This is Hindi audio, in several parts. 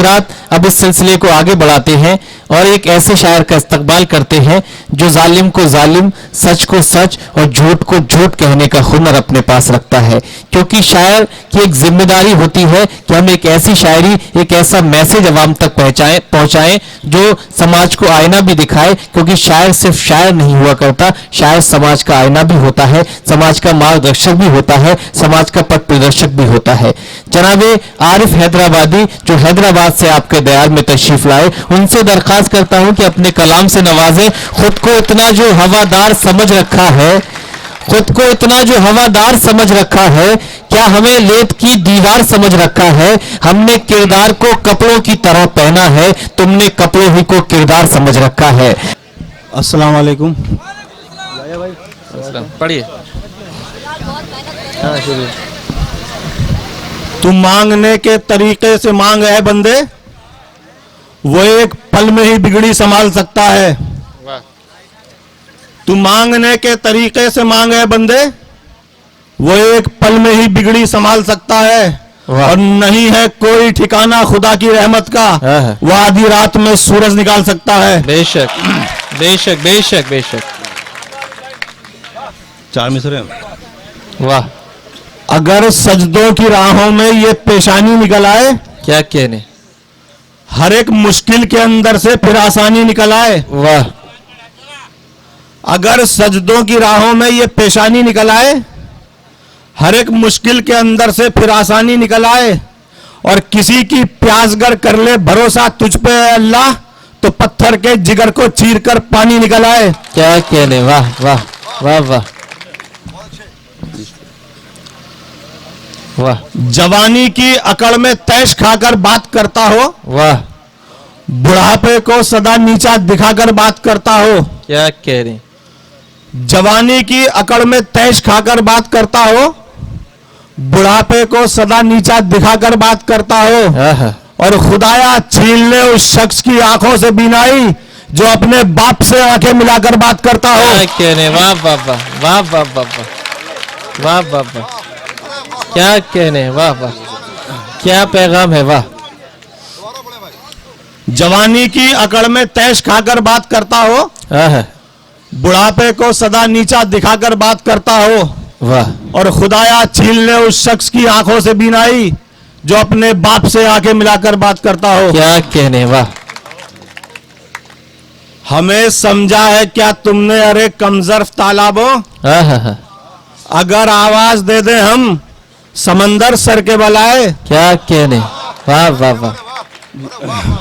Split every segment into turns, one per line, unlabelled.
हजरात अब इस सिलसिले को आगे बढ़ाते हैं और एक ऐसे शायर का इस्तकबाल करते हैं जो जालिम को जालिम, सच को सच और झूठ को झूठ कहने का हुनर अपने पास रखता है। क्योंकि शायर की एक जिम्मेदारी होती है कि हम एक ऐसी शायरी, एक ऐसा मैसेज अवाम तक पहुंचाएं जो समाज को आईना भी दिखाए। क्योंकि शायर सिर्फ शायर नहीं हुआ करता, शायर समाज का आईना भी होता है, समाज का मार्गदर्शक भी होता है, समाज का पथ प्रदर्शक भी होता है। जनाबे आरिफ हैदराबादी जो हैदराबाद से आपके दयार में तशरीफ लाए, उनसे दरख्वास्त करता हूं कि अपने कलाम से नवाजें। खुद को इतना जो हवादार समझ रखा है, खुद को इतना जो हवादार समझ रखा है, क्या हमें लेत की दीवार समझ रखा है। हमने किरदार को कपड़ों की तरह पहना है, तुमने कपड़ों ही को किरदार समझ रखा है।
अस्सलाम वालेकुम।
पढ़िए।
तू मांगने के तरीके से मांग है बंदे, वो एक पल में ही बिगड़ी संभाल सकता है। तू मांगने के तरीके से मांग है बंदे, वो एक पल में ही बिगड़ी संभाल सकता है। और नहीं है कोई ठिकाना खुदा की रहमत का, वो आधी रात में सूरज निकाल सकता है।
बेशक बेशक बेशक बेशक।
4 मिसरे।
वाह।
अगर सजदों की राहों में ये पेशानी निकल आए,
क्या कहने,
हर एक मुश्किल के अंदर से फिर आसानी निकल आए।
वाह।
अगर सजदों की राहों में ये पेशानी निकल आए, हर एक मुश्किल के अंदर से फिर आसानी निकल आए, और किसी की प्यासगर कर ले भरोसा तुझ पे अल्लाह, तो पत्थर के जिगर को चीर कर पानी निकल आए।
क्या कहने, वाह वाह वाह वाह वाह।
जवानी की अकड़ में तैश खाकर बात करता हो,
वाह।
बुढ़ापे को सदा नीचा दिखाकर बात करता हो।
क्या कह रहे।
जवानी की अकड़ में तैश खाकर बात करता हो, बुढ़ापे को सदा नीचा दिखाकर बात करता हो, और खुदाया छीन ले उस शख्स की आंखों से बीनाई जो अपने बाप से आंखें मिलाकर बात करता हो।
क्या कहने, वाह वाह वाह वाह वाह वाह वाह वाह वाह। क्या कहने, वाह वाह, क्या पैगाम है, वाह।
जवानी की अकड़ में तैश खाकर बात करता हो, बुढ़ापे को सदा नीचा दिखाकर बात करता हो,
वाह।
और खुदाया छीन ले उस शख्स की आंखों से बीनाई जो अपने बाप से आंखें मिलाकर बात करता हो।
क्या कहने, वाह।
हमें समझा है क्या तुमने अरे कमजर्फ तालाबो, अगर आवाज दे दे हम समंदर सर के बलाए।
क्या कहने, वाह वाह वाह।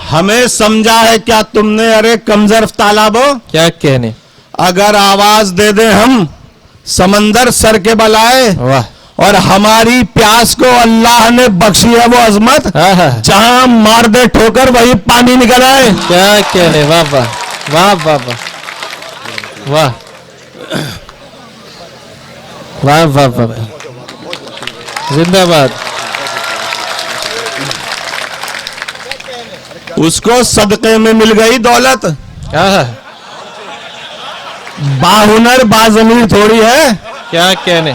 हमें समझा है क्या तुमने अरे कमजर्फ तालाबो,
क्या कहने,
अगर आवाज दे दे हम समंदर सर के बलाए।
वाह।
और हमारी प्यास को अल्लाह ने बख्शी है वो अजमत, जहां मार दे ठोकर वही पानी निकल आए।
क्या कहने, वाह वाह वाह वाह वाह वाह वाह वाह वाह। जिंदाबाद।
उसको सदके में मिल गई दौलत, बाहुनर बाजमीर थोड़ी है।
क्या कहने,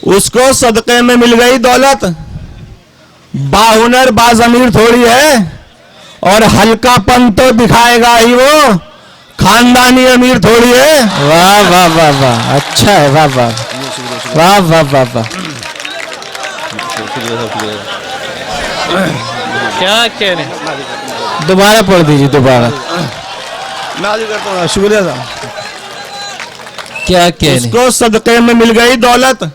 उसको सदके में मिल गई दौलत, बाहुनर बाजमीर थोड़ी है, और हल्कापन तो दिखाएगा ही वो, खानदानी अमीर थोड़ी है।
वाह वाह वाह वाह, अच्छा है, वाह वाह वाह वाह वाह वाह। क्या कहने, दोबारा पढ़ दीजिए, दोबारा।
शुक्रिया साहब।
क्या कहने,
उसको सदके में मिल गई दौलत,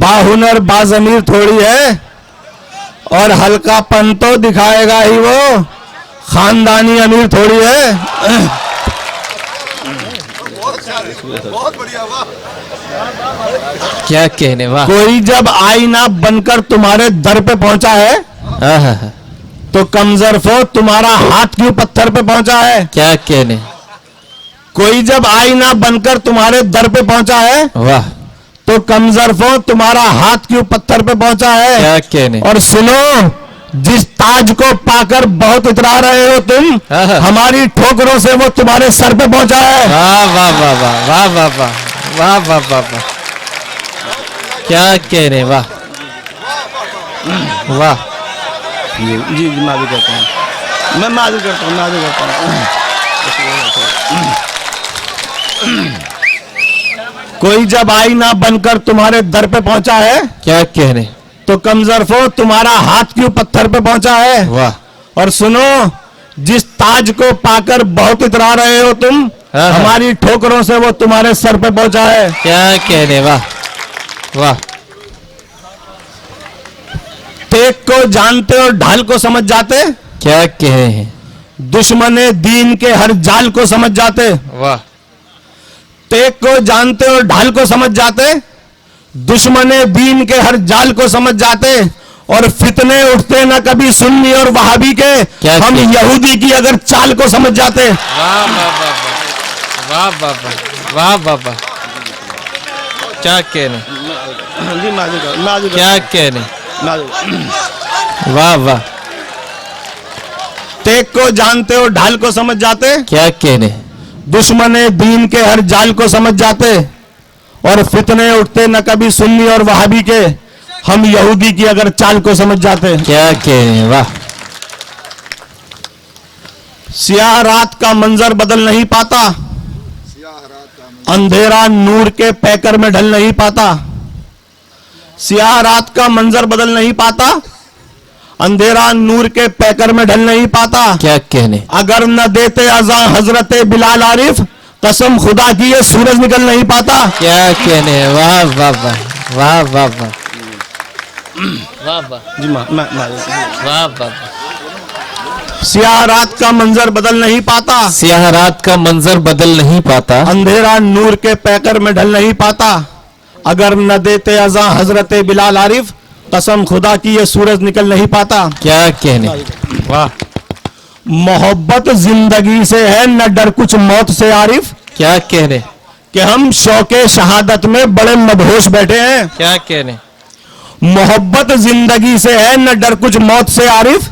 बाहुनर बाजमीर थोड़ी है, और हल्कापन तो दिखाएगा ही वो, खानदानी अमीर थोड़ी है। बहुत बढ़िया, वाह।
क्या कहने, वाह।
कोई जब आईना बनकर तुम्हारे दर पे पहुंचा है, तो कमजरफो तुम्हारा हाथ क्यों पत्थर पे पहुंचा है।
क्या कहने,
कोई जब आईना बनकर तुम्हारे दर पे पहुंचा है,
वाह,
तो कमजरफो तुम्हारा हाथ क्यों पत्थर पे पहुंचा है।
क्या कहने।
और सुनो, जिस ताज को पाकर बहुत इतरा रहे हो तुम, हमारी ठोकरों से वो तुम्हारे सर पे पहुंचा है।
वाह वाह वाह वाह वाह वाह वाह वाह वाह वाह वाह। क्या कहने, वाह वाह
जी जी जी, मैं भी करता हूँ, मैं माजूर करता हूँ, माजूर करता हूँ। कोई जब आईना बनकर तुम्हारे दर पे पहुंचा है,
क्या कहने,
तो कमजरफो तुम्हारा हाथ क्यों पत्थर पे पहुंचा है।
वाह,
और सुनो, जिस ताज को पाकर बहुत इतरा रहे हो तुम,
हाँ।
हमारी ठोकरों से वो तुम्हारे सर पे पहुंचा है।
क्या कहने, वाह वाह,
टेक को जानते और ढाल को समझ जाते,
क्या कहे हैं,
दुश्मने दीन के हर जाल को समझ जाते।
वाह,
टेक को जानते और ढाल को समझ जाते, दुश्मने दीन के हर जाल को समझ जाते, और फितने उठते न कभी सुन्नी और वहाबी के,
क्या
हम
क्या?
यहूदी की अगर चाल को समझ जाते।
वाह वाह वाह वाह वाह वाह वाह, क्या कहने,
जी माजूर
क्या कहने, वाह वाह,
टेक को जानते और ढाल को समझ जाते,
क्या कहने,
दुश्मने दीन के हर जाल को समझ जाते, और फितने उठते न कभी सुन्नी और वहाबी के, हम यहूदी की अगर चाल को समझ जाते।
क्या कहने, वाह,
सियाह रात का मंजर बदल नहीं पाता, अंधेरा नूर के पैकर में ढल नहीं पाता। सियाह रात का मंजर बदल नहीं पाता, अंधेरा नूर के पैकर में ढल नहीं पाता।
क्या कहने,
अगर न देते अज़ां हजरत बिलाल आरिफ, कसम खुदा की ये सूरज निकल नहीं पाता।
क्या कहने, वाह वाह वाह वाह वाह वाह वाह वाह,
जी
वाह वाह,
सियाह रात का मंजर बदल नहीं पाता,
सियाह रात का मंजर बदल नहीं पाता,
अंधेरा नूर के पैकर में ढल नहीं पाता। अगर न देते अज़ां हजरत बिलाल आरिफ, कसम खुदा की ये सूरज निकल नहीं पाता।
क्या कहने, वाह,
मोहब्बत जिंदगी से है न डर कुछ मौत से आरिफ,
क्या कहने,
कि हम शौके शहादत में बड़े मदहोश बैठे हैं।
क्या कहने,
मोहब्बत जिंदगी से है न डर कुछ मौत से आरिफ,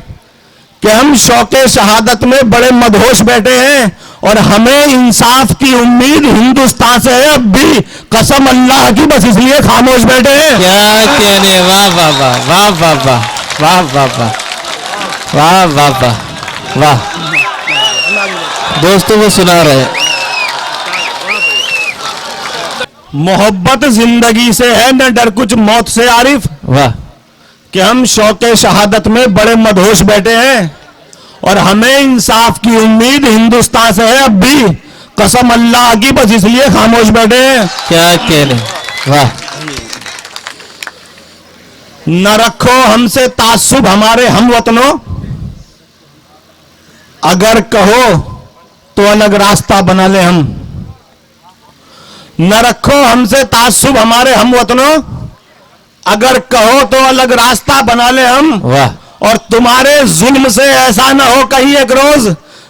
कि हम शौके शहादत में बड़े मदहोश बैठे हैं, और हमें इंसाफ की उम्मीद हिंदुस्तान से है अब भी, कसम अल्लाह की, बस इसलिए खामोश बैठे हैं।
क्या कहने, वाह वाह वाह वाह वाह वाह वाह वाह वाह वाह वाह वाह वाह, दोस्तों वो सुना रहे हैं,
मोहब्बत जिंदगी से है न डर कुछ मौत से आरिफ,
वाह,
कि हम शौके शहादत में बड़े मदहोश बैठे हैं, और हमें इंसाफ की उम्मीद हिंदुस्तान से है अब भी, कसम अल्लाह की, बस इसलिए खामोश बैठे हैं।
क्या कहने, वाह,
न रखो हमसे तासुब हमारे हम वतनों, अगर कहो तो अलग रास्ता बना ले हम। न रखो हमसे तासुब हमारे हम वतनों, अगर कहो तो अलग रास्ता बना ले हम,
वाह,
और तुम्हारे जुल्म से ऐसा ना हो कहीं एक रोज,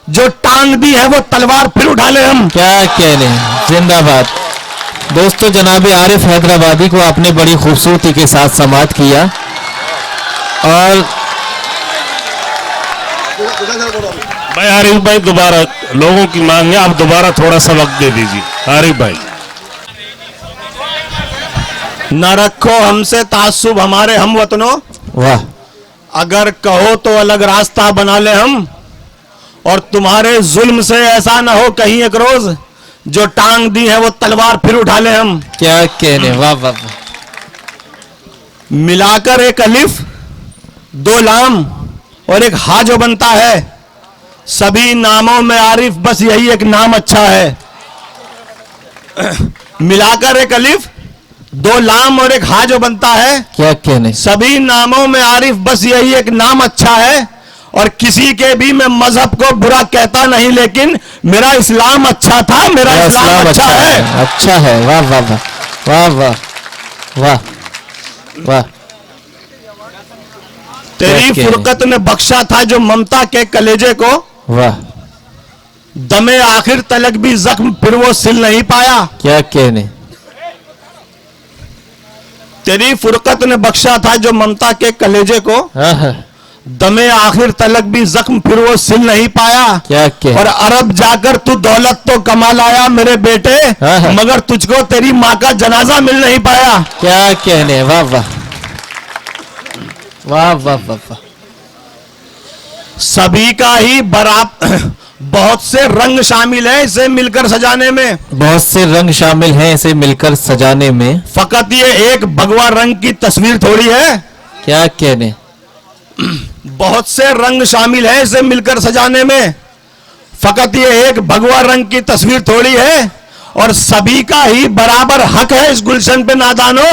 जो टांग दी है वो तलवार फिर उठा ले हम।
क्या कहने, जिंदाबाद। दोस्तों जनाब आरिफ हैदराबादी को आपने बड़ी खूबसूरती के साथ समाप्त किया, और
भाई आरिफ भाई दोबारा, लोगों की मांग है, आप दोबारा थोड़ा सा वक्त दे दीजिए आरिफ भाई।
न रखो हमसे तासुब हमारे हम वतनों,
वाह,
अगर कहो तो अलग रास्ता बना ले हम, और तुम्हारे जुल्म से ऐसा ना हो कहीं एक रोज, जो टांग दी है वो तलवार फिर उठा ले हम।
क्या कहने, वाह वाह वाह,
मिलाकर एक अलिफ दो लाम और एक हा जो बनता है, सभी नामों में आरिफ बस यही एक नाम अच्छा है। मिलाकर एक अलिफ दो लाम और एक हा जो बनता है,
क्या कहने,
सभी नामों में आरिफ बस यही एक नाम अच्छा है, और किसी के भी मैं मजहब को बुरा कहता नहीं, लेकिन मेरा इस्लाम अच्छा था, मेरा इस्लाम अच्छा है।
अच्छा है, वाह वाह वाह वाह वाह वाह वाह,
तेरी
क्या
फुरकत ने बख्शा था जो ममता के कलेजे को,
वाह,
दमे आखिर तलक भी जख्म फिर वो सिल नहीं पाया।
क्या कहने,
तेरी फुरकत ने बख्शा था जो ममता के कलेजे को,
हाँ हाँ,
दमे आखिर तलक भी जख्म फिर वो सिल नहीं पाया।
क्या कहने,
और अरब जाकर तू दौलत तो कमा लाया मेरे बेटे,
हाँ, हाँ।
मगर तुझको तेरी माँ का जनाजा मिल नहीं पाया।
क्या कहने, वाह वाह वाह वाह वाह वाह,
सभी का ही बराबर बहुत से रंग शामिल है इसे मिलकर सजाने में।
बहुत से रंग शामिल हैं इसे मिलकर सजाने में।
फकत ये एक भगवा रंग की तस्वीर थोड़ी है।
क्या कहने,
बहुत से रंग शामिल है इसे मिलकर सजाने में। फकत ये एक भगवा रंग की तस्वीर थोड़ी है और सभी का ही बराबर हक है इस गुलशन पे नादानो।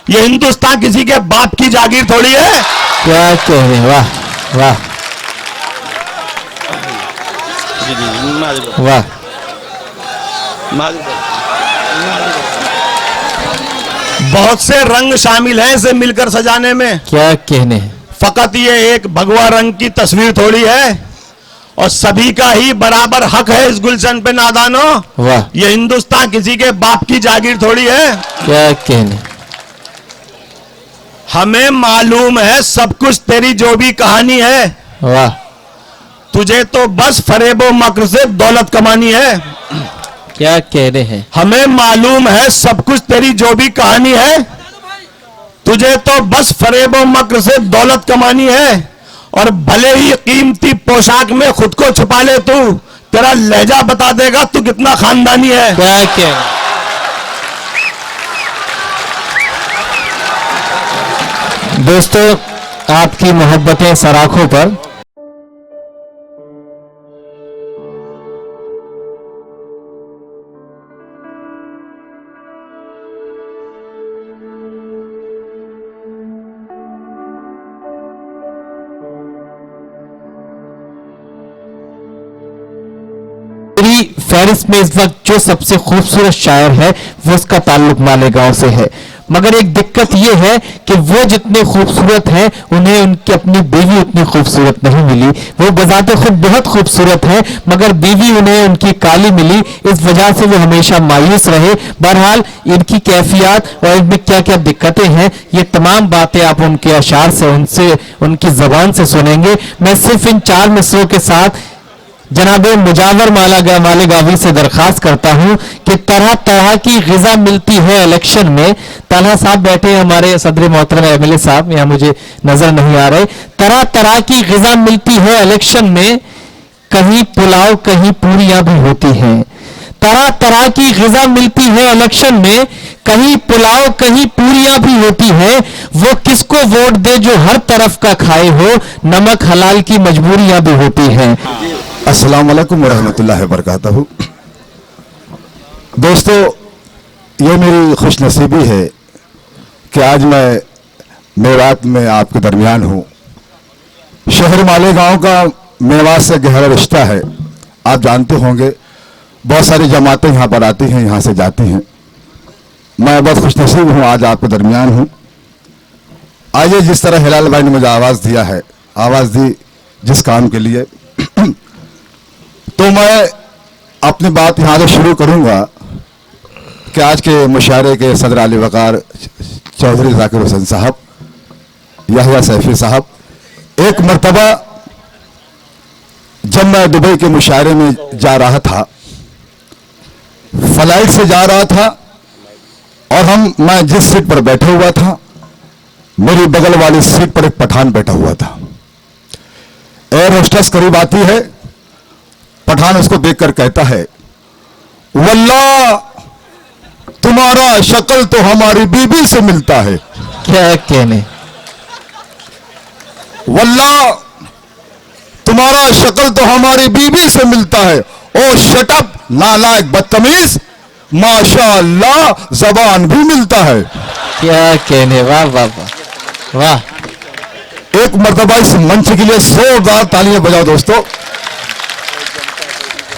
ये हिंदुस्तान किसी के बाप की जागीर थोड़ी है।
क्या कहने, वाह वाह वाह।
बहुत से रंग शामिल हैं इसे मिलकर सजाने में।
क्या कहने,
फकत ये एक भगवा रंग की तस्वीर थोड़ी है और सभी का ही बराबर हक है इस गुलशन पे नादानो।
वाह।
ये हिंदुस्तान किसी के बाप की जागीर थोड़ी है।
क्या कहने,
हमें मालूम है सब कुछ तेरी जो भी कहानी है।
वाह।
तुझे तो बस फरेबो मक्र से दौलत कमानी है।
क्या कह रहे हैं,
हमें मालूम है सब कुछ तेरी जो भी कहानी है। तुझे तो बस फरेबो मक्र से दौलत कमानी है और भले ही कीमती पोशाक में खुद को छुपा ले तू, तेरा लहजा बता देगा तू कितना खानदानी है।
क्या कह, दोस्तों आपकी मोहब्बतें सराखों पर। मेरी फहरिस्त में इस वक्त जो सबसे खूबसूरत शायर है वो उसका ताल्लुक मालेगांव से है, मगर एक दिक्कत ये है कि वो जितने खूबसूरत हैं उन्हें उनकी अपनी बीवी उतनी खूबसूरत नहीं मिली। वो बजाते खुद बहुत खूबसूरत है मगर बीवी उन्हें उनकी काली मिली, इस वजह से वो हमेशा मायूस रहे। बहरहाल इनकी कैफियत और इनमें क्या क्या दिक्कतें हैं ये तमाम बातें आप उनके अशार से उनसे उनकी जबान से सुनेंगे। मैं सिर्फ इन 4 मिसरों के साथ जनाब मुजावर मालेगावी से दरखास्त करता हूं कि तरह तरह की ग़िज़ा मिलती है इलेक्शन में। ताला साहब बैठे हैं हमारे सदर मोहतरम एमएलए साहब, यहाँ मुझे नजर नहीं आ रहे। तरह तरह की ग़िज़ा मिलती है इलेक्शन में, कहीं पुलाव कहीं पूरियां भी होती हैं। तरह तरह की ग़िज़ा मिलती है इलेक्शन में, कहीं पुलाव कहीं पूरियां भी होती हैं। वो किसको वोट दे जो हर तरफ का खाए हो, नमक हलाल की मजबूरियां भी होती हैं।
अस्सलाम वालेकुम वरहमतुल्लाहि वबरकातुहू। दोस्तों, ये मेरी खुशनसीबी है कि आज मैं मेवात में आपके दरमियान हूँ। शहर मालेगांव का मेवात से गहरा रिश्ता है। आप जानते होंगे बहुत सारी जमातें यहाँ पर आती हैं, यहाँ से जाती हैं। मैं बहुत खुशनसीब हूँ, आज आपके दरमियान हूँ। आइए, जिस तरह हिलाल भाई ने मुझे आवाज़ दिया है, आवाज़ दी जिस काम के लिए, तो मैं अपनी बात यहाँ से शुरू करूँगा कि आज के मुशायरे के सदर आली वकार चौधरी जाकिर हुसैन साहब, यहया सैफी साहब, एक मरतबा जब मैं दुबई के मुशायरे में जा रहा था, फ्लाइट से जा रहा था और मैं जिस सीट पर बैठा हुआ था, मेरी बगल वाली सीट पर एक पठान बैठा हुआ था। एयर होस्टेस करीब आती है, पठान उसको देखकर कहता है, वल्लाह तुम्हारा शक्ल तो हमारी बीबी से मिलता है।
क्या कहने,
वल्लाह तुम्हारा शक्ल तो हमारी बीबी से मिलता है। ओ शटअप नालायक बदतमीज, माशाअल्लाह जबान भी मिलता है।
क्या कहने, वाह वाह वाह वाह।
एक मर्तबा इस मंच के लिए जोरदार तालियां बजाओ दोस्तों।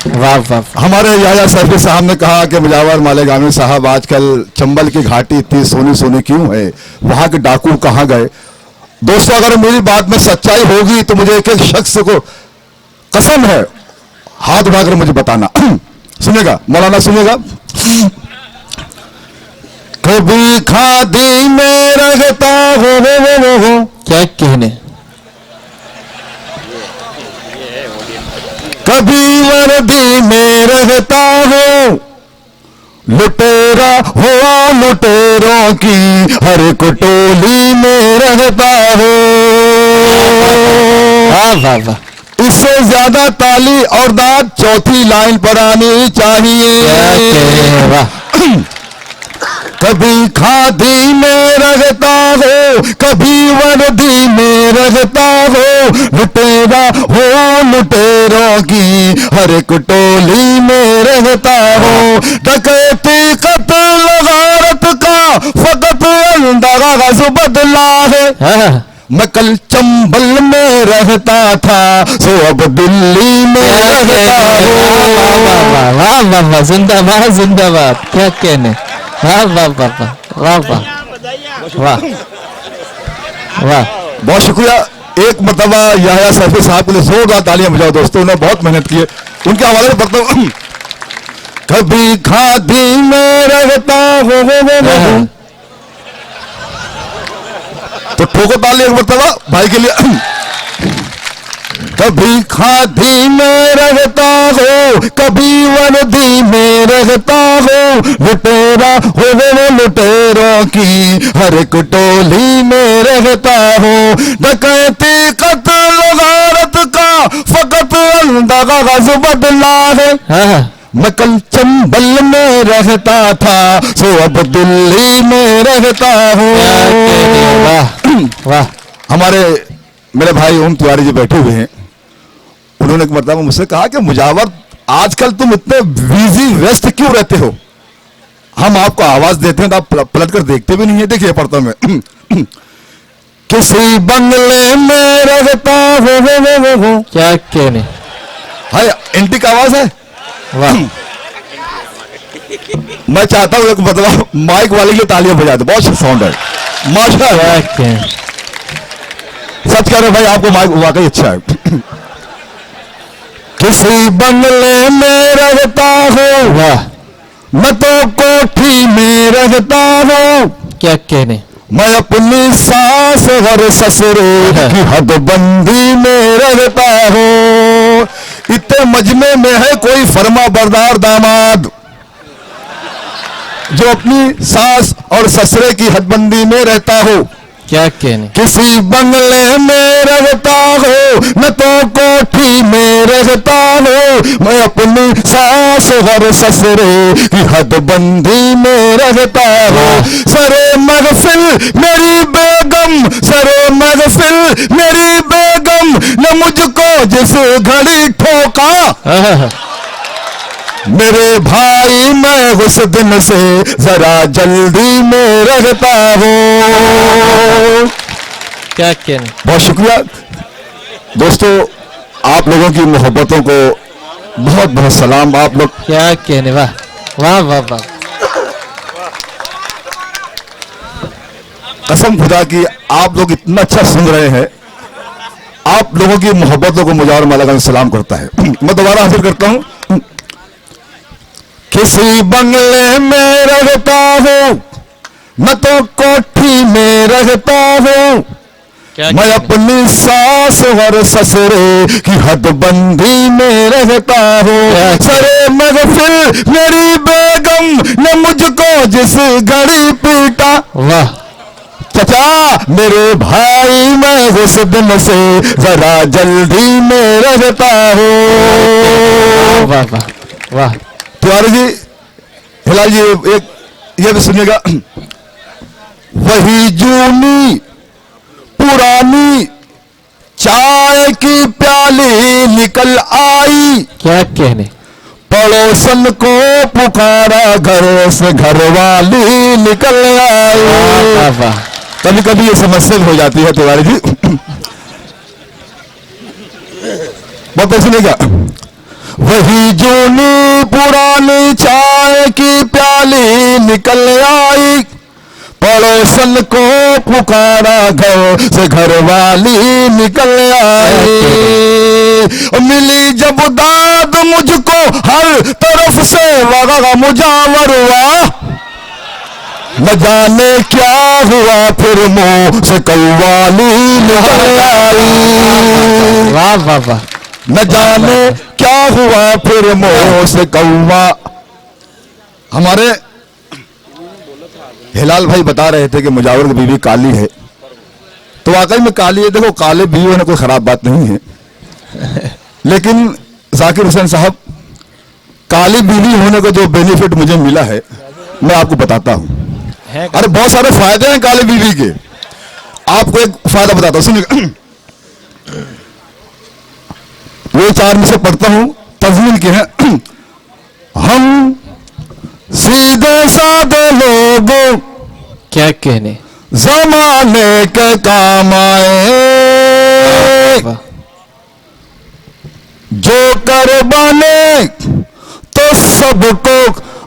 वाह वाह।
हमारे यहया सैफी साहब ने कहा कि मुजावर मालेगामी साहब, आजकल चंबल की घाटी इतनी सोनी सोनी क्यों है, वहां के डाकू कहां गए। दोस्तों, अगर मेरी बात में सच्चाई होगी तो मुझे एक एक शख्स को कसम है, हाथ उठाकर मुझे बताना। सुनेगा मौलाना, सुनेगा। कभी खादी में रहता हो।
क्या कहने,
कभी वर्दी में रहता हो, लुटेरा हो लुटेरों की हर एक टोली में रहता हो।
वाह वाह वाह।
इससे ज्यादा ताली और दाद चौथी लाइन पर आनी चाहिए।
क्या कहने हैं, वाह।
कभी खादी में रहता हो, कभी वर्दी में रहता हो, लुटेरा हो लुटेरों की हर एक टोली में रहता हो। डकैती कत्ल गारत का फकत अंदाज बदला है।
हाँ,
मैं कल चंबल में रहता था, सो अब दिल्ली में रहता हूँ।
वाह वाह वाह वाह, जिंदाबाद जिंदाबाद, क्या कहने, वाह वाह वाह वाह वाह वाह वाह।
बहुत शुक्रिया। एक मरतबा याया सैफी साहब के लिए जोरदार तालियां बजाओ दोस्तों, उन्होंने बहुत मेहनत की है। उनके हवाले में पढ़ता हूं। कभी खादी में रहता हो, तो ठोको ताली एक मरतबा भाई के लिए। कभी खादी में रहता हो, कभी वर्दी में रहता हो, लुटेरा हो लुटेरों की हर एक टोली में रहता हो। डकैती कत्ल गारत का फकत अंदाज बदला है।
हाँ,
मैं कल चंबल में रहता था, सो अब दिल्ली में रहता हूँ।
क्या कहने, वाह वाह।
हमारे मेरे भाई ओम तिवारी जी बैठे हुए हैं, उन्होंने एक मतलब मुझसे कहा कि मुजावर आजकल तुम इतने बिजी व्यस्त क्यों रहते हो? हम आपको आवाज देते हैं तो आप पलट कर देखते भी नहीं है। देखिए पढ़ता मैं। किसी बंगले में रहता हो,
क्या कहने,
हाय एंटी का आवाज है।
वाह।
मैं चाहता हूँ एक मतलब माइक वाले की तालियां बजा दो, बहुत अच्छा साउंड है माशाल्लाह।
क्या कहने,
सच कह रहे भाई, आपको माइक वाकई अच्छा है। किसी बंगले में रहता हो,
वाह।
मैं तो कोठी में रहता हूँ।
क्या कहने,
मैं अपनी सास और ससुरे की हदबंदी में रहता हूँ। इतने मजमे में है कोई फर्मा बरदार दामाद जो अपनी सास और ससुरे की हदबंदी में रहता हो।
क्या कहने,
किसी बंगले में रहता हो, मैं तो कोठी में रहता हूँ। मैं अपनी सास और ससुरे की हदबंदी में रहता हूँ। सरे महफिल मेरी बेगम, सरे महफिल मेरी बेगम ने मुझको जिस घड़ी ठोका,
हाँ,
मेरे भाई मैं उस दिन से जरा जल्दी में रहता हूँ।
क्या कहने,
बहुत शुक्रिया दोस्तों, आप लोगों की मोहब्बतों को बहुत बहुत सलाम। आप लोग
क्या कहने, वाह वाह वाह वाह।
कसम खुदा की आप लोग इतना अच्छा सुन रहे हैं। आप लोगों की मोहब्बतों को मुजावर माला सलाम करता है। मैं दोबारा हाजिर करता हूं। किसी बंगले में रहता हूँ, मैं तो कोठी में रहता हूँ।
क्या
मैं अपनी सास और ससुरे की हदबंदी में रहता हूँ। सरे महफिल मेरी बेगम ने मुझको जिस घड़ी पीटा,
वाह।
चचा मेरे भाई मैं उस दिन से जरा जल्दी में रहता हूँ।
वाह वाह वाह।
तिवारी जी, हिलाल जी, एक ये भी सुनिएगा। वही जूनी पुरानी चाय की प्याली निकल आई,
क्या कहने,
पड़ोसन को पुकारा घर से घरवाली निकल आई।
वाह वाह।
कभी कभी ये समस्या हो जाती है तिवारी जी। बहुत ऐसे नहीं क्या। वही जूनी पुरानी चाय की प्याली निकल आई, पड़ोसन को पुकारा घर से घरवाली निकल आई। मिली जब दाद मुझको हर तरफ से वगैरह मुजावर हुआ, न जाने क्या हुआ फिर मुंह से कव्वाली निकल आई।
वाह वाह वाह।
न जाने क्या हुआ फिर मुंह से कौवा। हमारे हिलाल भाई बता रहे थे कि मुजावर की बीवी काली है, तो वाकई में काली है। देखो काले बीवी होने कोई खराब बात नहीं है, लेकिन जाकिर हुसैन साहब, काली बीवी होने का जो बेनिफिट मुझे मिला है मैं आपको बताता हूं। अरे बहुत सारे फायदे हैं काली बीवी के, आपको एक फायदा बताता हूं, सुनिए। वो 4 में से पढ़ता हूं, तज़मीन के हैं। हम सीधे साधे लोग
क्या कहने,
जमाने के काम आए, जो कर बने तो सबको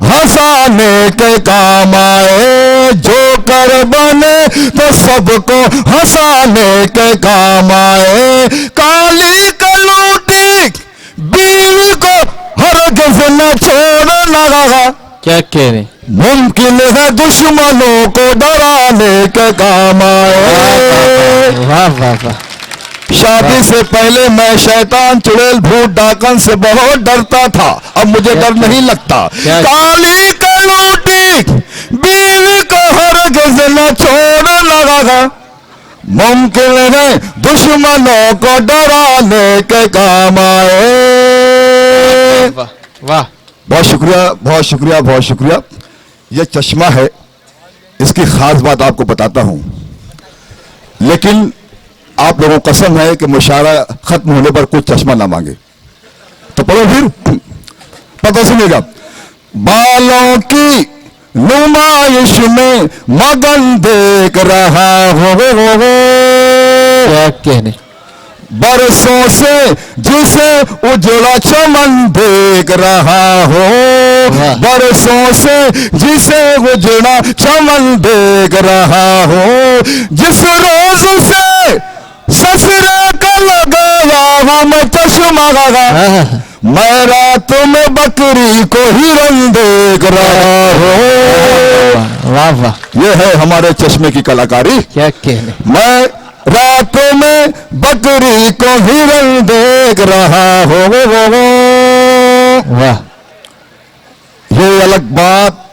हंसाने के काम आए, जो कर बने तो सबको हंसाने के काम आए। काली कलूटी बीवी को हरगिज़ न छोड़ना,
क्या कहने,
मुमकिन है दुश्मनों को डराने के काम आए।
वाह वाह वाह।
शादी से पहले मैं शैतान, चुड़ैल, भूत, डाकन से बहुत डरता था, अब मुझे डर नहीं लगता। काली कलूटी बीवी को हरगिज़ न छोड़ना, मुमकिन है दुश्मनों को डराने के काम आए।
वाह,
बहुत शुक्रिया, बहुत शुक्रिया, बहुत शुक्रिया। यह चश्मा है, इसकी खास बात आपको बताता हूं, लेकिन आप लोगों को कसम है कि मुशायरा खत्म होने पर कुछ चश्मा ना मांगे। तो पढ़ो फिर, पता सुनिएगा। बालों की नुमाइश में मगन देख रहा हो,
क्या कहने,
बरसों से जिसे उजड़ा चमन देख रहा हो, बरसों से जिसे उजड़ा चमन देख रहा हो, जिस रोज से ससुरे का लगाया हूं मैं चश्मा, मैं रात में बकरी को हिरन देख रहा हो।
वाह वाह,
यह है हमारे चश्मे की कलाकारी।
क्या कहने,
मैं रात में बकरी को हिरन देख रहा हो।
वाह,
ये अलग बात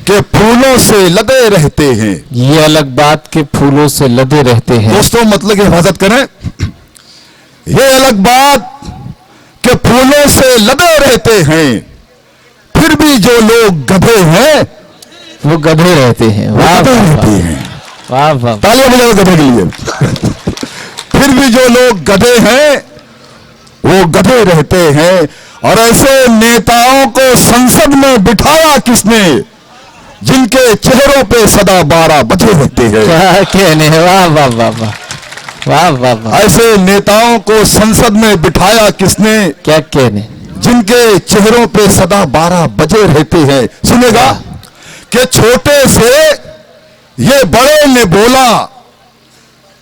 के फूलों से लदे रहते हैं।
ये अलग बात के फूलों से लदे रहते हैं।
दोस्तों मतलब की हिफाजत करें। ये अलग बात के फूलों से लदे रहते हैं, फिर भी जो लोग गधे हैं
वो गधे रहते हैं। वाह
गधे
वाह
रहते हैं।
वाह वाह,
तालियां बजाओ गधे के लिए। फिर भी जो लोग गधे हैं वो गधे रहते हैं। और ऐसे नेताओं को संसद में बिठाया किसने, जिनके चेहरों पे सदा 12 बजे रहते हैं।
क्या कहने, वाह वाह वाह वाह वाह वाह वाह।
ऐसे नेताओं को संसद में बिठाया किसने,
क्या कहने,
जिनके चेहरों पे सदा 12 बजे रहते हैं। सुनेगा कि छोटे से ये बड़े ने बोला,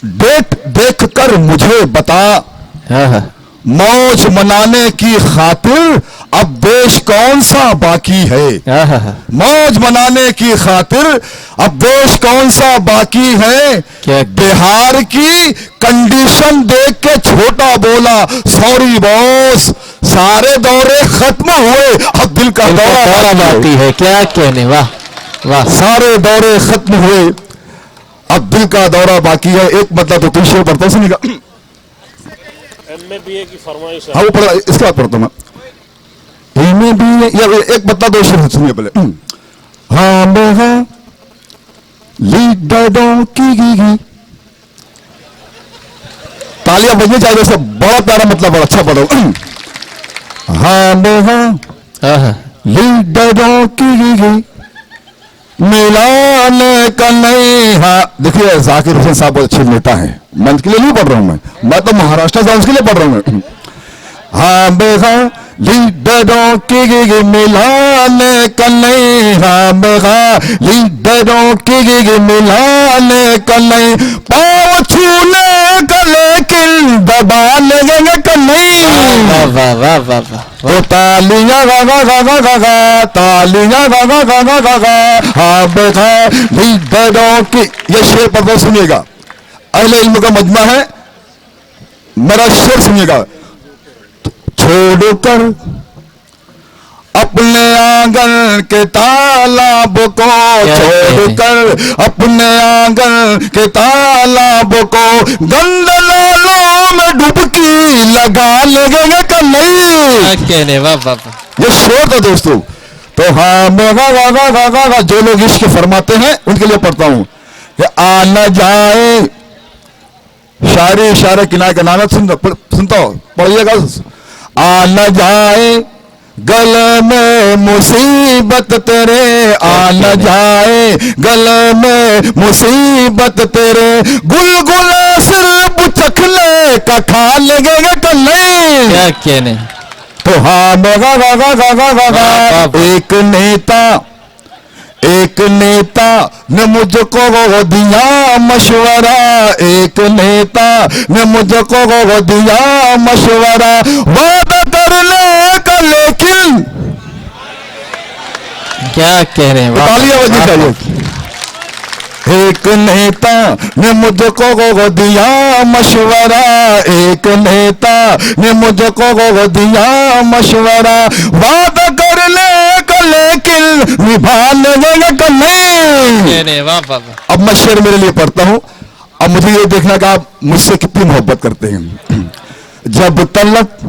डेट देखकर मुझे बता, मौज मनाने की खातिर अब देश कौन सा बाकी है। मौज मनाने की खातिर अब देश कौन सा बाकी है।
क्या?
बिहार की कंडीशन देख के छोटा बोला, सॉरी बॉस, सारे दौरे खत्म हुए, अब दिल का दौरा
बाकी है। क्या कहने, वाह वाह,
सारे दौरे खत्म हुए, अब दिल का दौरा बाकी है। एक मतलब तो तुलसी पढ़ता सुनिएगा।
MA की फरमाइश है।
हाँ वो पढ़ा, इसके बाद पढ़ता मैं। इनमें भी एक बता दो, सुनिए पहले। हाँ मैं लीडरों की तालियां बजनी चाहिए दोस्तों, बड़ा प्यारा मतलब, बड़ा अच्छा पढ़ो। हाँ मैं लीडरों की मिलाने का नहीं। हाँ देखिए, जाकिर हुसैन साहब बहुत अच्छे नेता हैं, मैं इनके लिए नहीं पढ़ रहा हूं, मैं तो महाराष्ट्र से उसके लिए पढ़ रहा हूं। हाँ बेगा लीडरों की मिलाने का नहीं, हाँ बेगा लीडरों की मिलाने का नहीं, पाँव छूने का लेकिन दबाने का नहीं।
वाह वाह वाह वाह वाह,
तो तालियां गा गा गा गा गा गा, तालियां गा गा गा गा गा गा। हाँ बेगा लीडरों की, ये शेर पर सुनिएगा, अहले इल्म का मजमा है, मेरा शेर सुनिएगा। छोड़कर अपने आंगन के तालाब को, छोड़कर अपने आंगन के तालाब को, गंद नालों में डुबकी लगा लेंगे कन्हैया।
क्या कहने, वाह वाह वाह।
ये शोर था दोस्तों। तो हाँ मेगा गागा गागा गा जो लोग इश्क फरमाते हैं उनके लिए पढ़ता हूं कि आ न जाए शायरी इशारे किनारे का नाम सुनता हो, पढ़िएगा। आ न जाए गले में मुसीबत तेरे, आ न जाए गले में मुसीबत तेरे, गुलगुला सिर्फ चखले का खा लेंगे कन्हैया।
क्या कहने।
तो हाँ मेगा गागा गागा गागा एक नेता ने मुझको दिया मशवरा, एक नेता ने मुझको दिया मशवरा, वादा करने का लेकिन।
क्या कह रहे हैं, वाह।
तालियां बजनी चाहिए। एक नेता ने मुझको दिया मशवरा, एक नेता ने मुझको दिया मशवरा, वादा कर ले का लेकिन निभा लेंगे का नहीं।
वाह वाह वाह।
अब मैं शेर मेरे लिए पढ़ता हूं। अब मुझे ये देखना कि आप मुझसे कितनी मोहब्बत करते हैं। जब तलक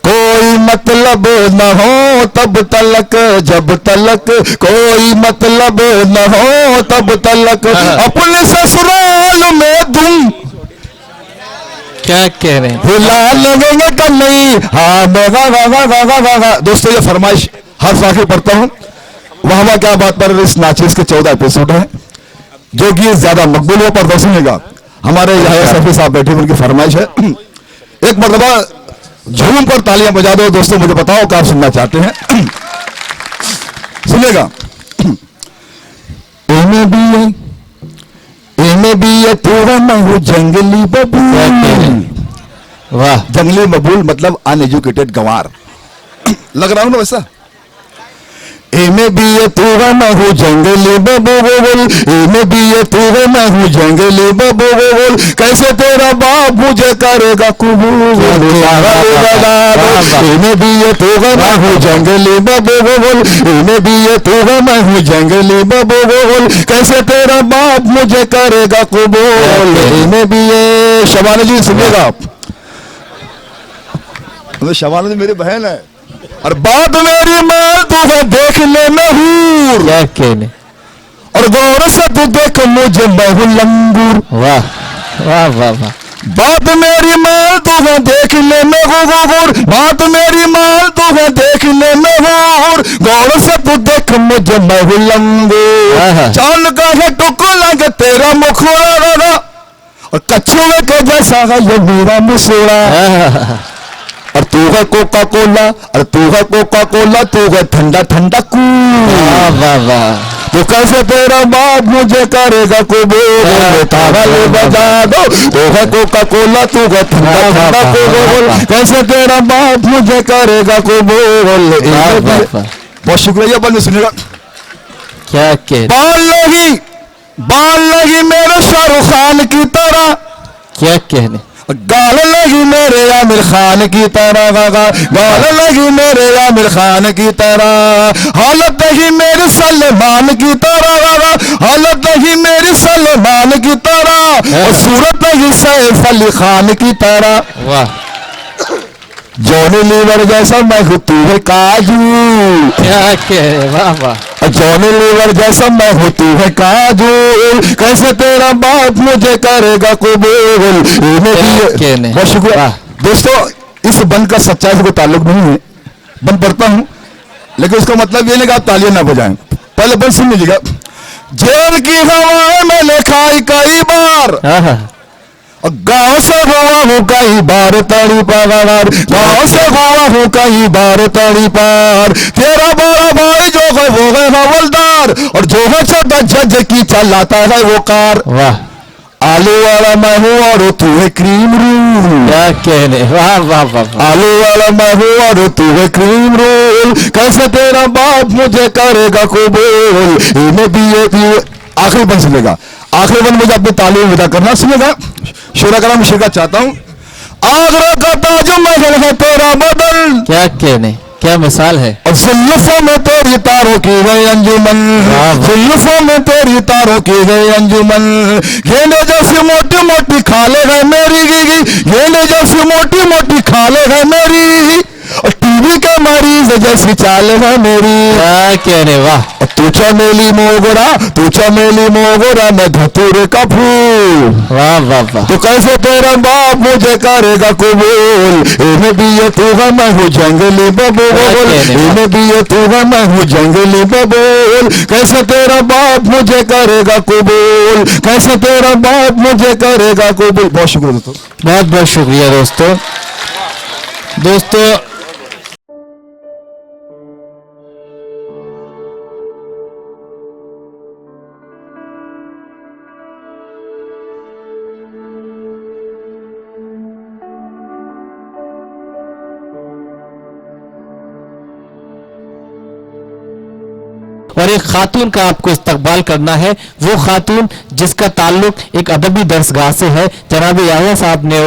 कोई मतलब न हो तब तलक, जब तलक कोई मतलब न हो तब तलक अपने ससुराल में तुम।
क्या कह रहे हैं,
भुला लगेंगे कब नहीं। हाँ मेगा गागा गागा गागा। दोस्तों ये फरमाइश हर साखी पढ़ता हूँ। वहां क्या बात पर इस नाचिस के 14 एपिसोड हैं। जो गीत ज्यादा मकबूल हो पर सुनेगा। हमारे यहाँ सफी साहब बैठे उनकी फरमाइश है। एक मरतबा झूम कर तालियां बजा दो दोस्तों। मुझे बताओ क्या सुनना चाहते हैं। सुनिएगा। एमे भी ये तोरा मैं हूँ जंगली बबूल।
वाह।
जंगली बबूल मतलब अनएजुकेटेड गंवार। लग रहा हूं ना वैसा। एमे भी ये तोरा मैं हूँ जंगली बबूल, एमे भी ये तोरा मैं हूँ जंगली बबूल, कैसे तेरा बाप मुझे करेगा कबूल। एमे भी ये तोरा मैं हूँ जंगली बबूल, एमे भी ये तोरा मैं हूँ जंगली बबूल, कैसे तेरा बाप मुझे करेगा कबूल। एमे भी ये शबाना जी सुनिएगा आप। शबाना जी मेरी बहन है। और बात मेरी मां तुझे देखने में हूर।
क्या कहने।
और गौर से तू देख मुझे मैं हूं लंगूर।
वाह वाह वाह वाह।
बात मेरी मां तुझे देखने में हूर, बात मेरी मां तुझे देखने में हूर, गौर से तू देख मुझे मैं हूं लंगूर। चांद का है टुकड़ा के तेरा मुखड़ा, और कछुए के जैसा है ये मेरा मुसोड़ा। और तू है कोका कोला, और तू है कोका कोला, तू है ठंडा ठंडा कूल।
वाह वाह।
तो कैसे तेरा बाप मुझे करेगा कबूल। ताली बजा दो। तू है कोका कोला, तू है ठंडा ठंडा कूल, कैसे तेरा बाप मुझे करेगा कबूल। बहुत शुक्रिया। बंद सुनिएगा।
क्या कह।
बाल लगी मेरे शाहरुख खान की तरह।
क्या कहने।
गाल लगी मेरे आमिर खान की तरह, गाल लगी मेरे आमिर खान की तरह, हालत लगी मेरे सलमान की तरह, हालत लगी मेरी सलमान की तरह, और सूरत लगी सैफ अली खान की तरह।
वाह।
जॉनी लीवर जैसा मैं हूँ तू है काजू।
क्या कह। वाह वाह।
जॉनी लीवर जैसा मैं हूँ तू है काजू, कैसे तेरा बाप मुझे करेगा कबूल। बहुत शुक्रिया दोस्तों। इस बंद का सच्चाई से कोई ताल्लुक नहीं है। बंद पढ़ता हूँ लेकिन उसका मतलब ये नहीं कि आप तालियां ना बजाएं। पहले बंद सुन लीजिएगा। जेल की हवाएं मैंने खाई कई बार, गांव से हुआ हूँ कई बार तड़ी पार, गांव से हुआ हूँ कई बार तड़ी पार, तेरा बड़ा भाई जो है वो है हवलदार, और जो है छोटा जज की चलाता है वो कार।
वाह।
आलू वाला मैं हूँ और तू है क्रीम रोल।
क्या कहने। वाह वाह वाह।
आलू वाला मैं हूँ और तू है क्रीम रोल, कैसे तेरा बाप मुझे करेगा कबूल। इन्हें भी ये आखिरी बन सुनेगा। आखिरी बन मुझे अपनी तालीम विदा करना सुनेगा। शुरा कराम शिरकत चाहता हूँ। आगरा का ताजमहल है तेरा बदल।
क्या कहने। क्या मिसाल है।
और जुल्फों में तेरी तारों की गई अंजुमन, जुल्फों में तेरी तारों की गई अंजुमन, गेंदे जैसी मोटी मोटी खाले है मेरी गीगी, गेंदे जैसी मोटी मोटी खाले है मेरी, और टीवी के मरीज जैसी चाल है मेरी।
क्या कहने, वाह।
तू चमेली मोगरा, तू चमेली मोगरा, मैं धतूरे का फूल।
वाह वाह वाह।
तो कैसे तेरा बाप मुझे करेगा कबूल, इन्हें भी ये तू है मैं हूँ जंगली बबूल, इन्हें भी ये तू है मैं हूँ जंगली बबूल, कैसे तेरा बाप मुझे करेगा कबूल, कैसे तेरा बाप मुझे करेगा कबूल। बहुत शुक्रिया दोस्तों,
बहुत बहुत शुक्रिया दोस्तों। दोस्तों और एक खातून का आपको इस्तकबाल करना है, वो खातून जिसका ताल्लुक एक अदबी दरसगाह से है। जनाब याहिया साहब ने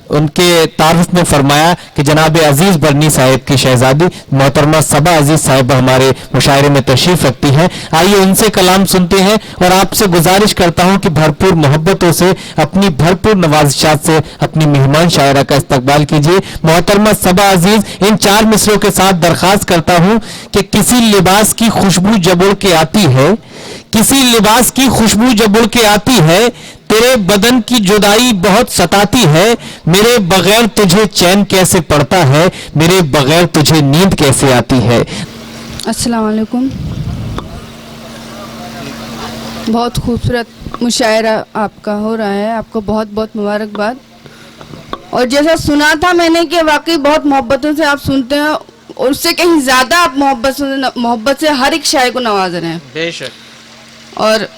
उनके तारुफ में फरमाया कि जनाब अजीज बरनी साहिब की शहजादी मोहतरमा सबा अजीज साहिब हमारे मुशायरे में तशरीफ रखती हैं। आइए उनसे कलाम सुनते हैं और आपसे गुजारिश करता हूं कि भरपूर मोहब्बतों से, अपनी भरपूर नवाजिशात से अपनी मेहमान शायरा का इस्तकबाल कीजिए। मोहतरमा सबा अजीज इन 4 मिसरों के साथ दरख्वास्त करता हूं कि किसी लिबास की खुशबू जब उड़ के आती है, किसी लिबास की खुशबू जब उड़ के आती है, तेरे बदन की जुदाई बहुत सताती है, मेरे बगैर तुझे चैन कैसे पड़ता है, मेरे बगैर तुझे नींद कैसे आती है।
अस्सलाम वालेकुम। बहुत खूबसूरत मुशायरा आपका हो रहा है, आपको बहुत बहुत मुबारकबाद। और जैसा सुना था मैंने कि वाकई बहुत मोहब्बतों से आप सुनते हैं, और उससे कहीं ज़्यादा आप मोहब्बत से हर एक शायर को नवाज रहे हैं।
बेशक।
और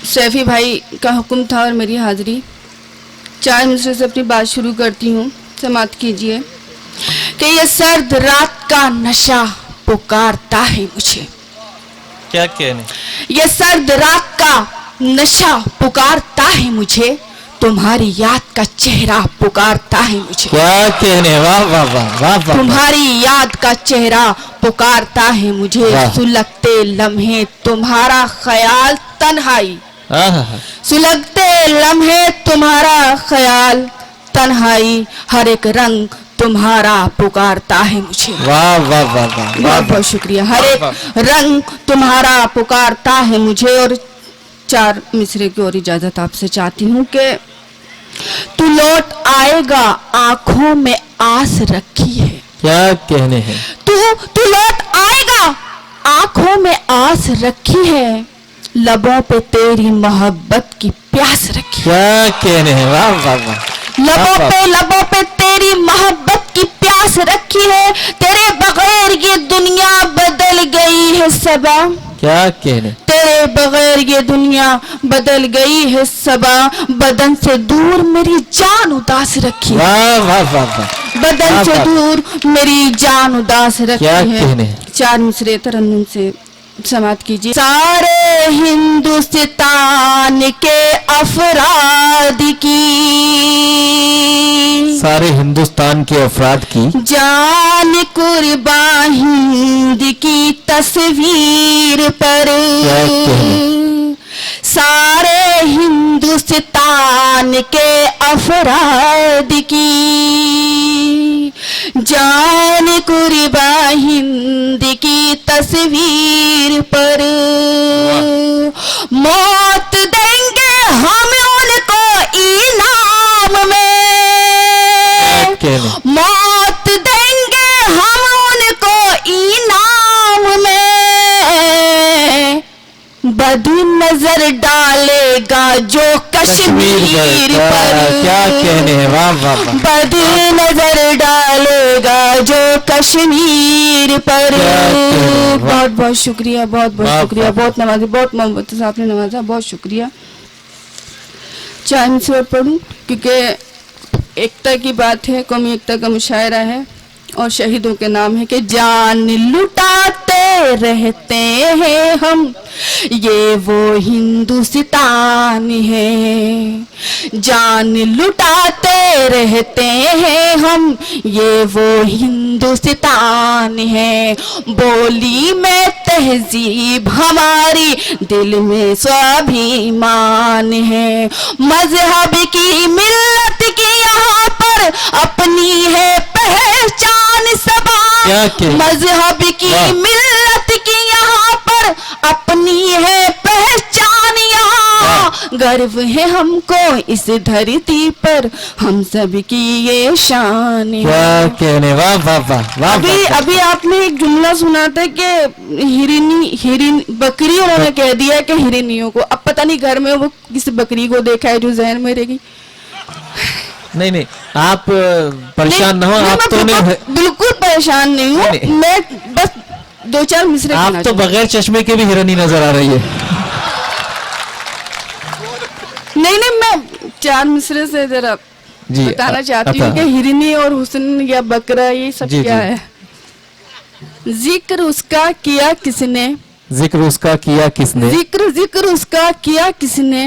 सैफी भाई का हुक्म था और मेरी हाजिरी। 4 मिसरे से अपनी बात शुरू करती हूँ, समाप्त कीजिए। कि ये सर्द रात का नशा पुकारता है मुझे,
क्या कहने,
ये सर्द रात का नशा पुकारता है मुझे, तुम्हारी याद का चेहरा पुकारता है मुझे।
क्या कहने, वाह वाह वाह वाह वाह।
तुम्हारी याद का चेहरा पुकारता है मुझे, सुलगते लम्हे तुम्हारा ख्याल तन्हाई, सुलगते लम्हे तुम्हारा ख्याल तन्हाई, हर एक रंग तुम्हारा पुकारता है मुझे।
वाह वाह वाह वाह,
बहुत बहुत शुक्रिया। हर एक रंग तुम्हारा पुकारता है मुझे। और 4 मिसरे की और इजाजत आपसे चाहती हूँ कि तू लौट आएगा आंखों में आस रखी है।
क्या कहने हैं,
तू लौट आएगा आंखों में आस रखी है, लबों पे तेरी मोहब्बत की प्यास रखी।
क्या कहने हैं, वाह वाह वाह।
लबों पे तेरी मोहब्बत की प्यास रखी है, तेरे बगैर ये दुनिया बदल गई है सबा।
क्या कहने,
तेरे बगैर ये दुनिया बदल गई है सबा, बदन से दूर मेरी जान उदास रखी है।
वाह वाह वाह वाह।
बदन से दूर मेरी जान उदास रखी
क्या
है।
कहने,
4 मिसरे तरन्नुम से समाप्त कीजिए। सारे हिंदुस्तान के अफराद की,
सारे हिंदुस्तान के अफराद की
जान कुर्बान हिंद की तस्वीर पर, सारे हिंदुस्तान के अफराद की जान कुर्बान हिंद की तस्वीर पर, मौत देंगे हम उनको इनाम में, मौत देंगे हम उनको इनाम में, बदी नजर डालेगा जो कश्मीर पर।
क्या कहने हैं, वाह वाह वाह।
बदी नजर डालेगा जो कश्मीर पर। बहुत बहुत शुक्रिया, बहुत बहुत शुक्रिया, बहुत नवाजी, बहुत मोहब्बत से आपने नवाजा, बहुत शुक्रिया। 4 मिसरे पढ़ूं क्योंकि एकता की बात है, कौमी एकता का मुशायरा है और शहीदों के नाम है कि जान लुटाते रहते हैं हम, ये वो हिंदुस्तान है। जान लुटाते रहते हैं हम, ये वो हिंदुस्तान है। बोली में तहजीब हमारी, दिल में स्वाभिमान है। मजहब की मिल्लत की यहाँ पर अपनी है पहचान सबा। मजहब की मिल्लत की यहाँ पर अपनी है पहचान। यहाँ गर्व है हमको इस धरती पर, हम सब की ये शान है।
क्या कहने, वाह वाह वाह वाह।
अभी आपने एक जुमला सुना था कि हिरन बकरी, उन्होंने कह दिया कि हिरनियों को। अब पता नहीं घर में वो किसी बकरी को देखा है जो जहन में रहेगी।
नहीं आप परेशान ना हो। आप तो
बिल्कुल परेशान नहीं हूँ, मैं बस दो चार मिसरे।
आप तो बगैर चश्मे के भी हिरनी नजर आ रही है।
नहीं मैं चार मिसरे से जरा बताना चाहती हूँ कि हिरनी और हुस्न या बकरा ये सब क्या है। जिक्र उसका किया किसने,
जिक्र उसका किया किसने,
जिक्र उसका किया किसने,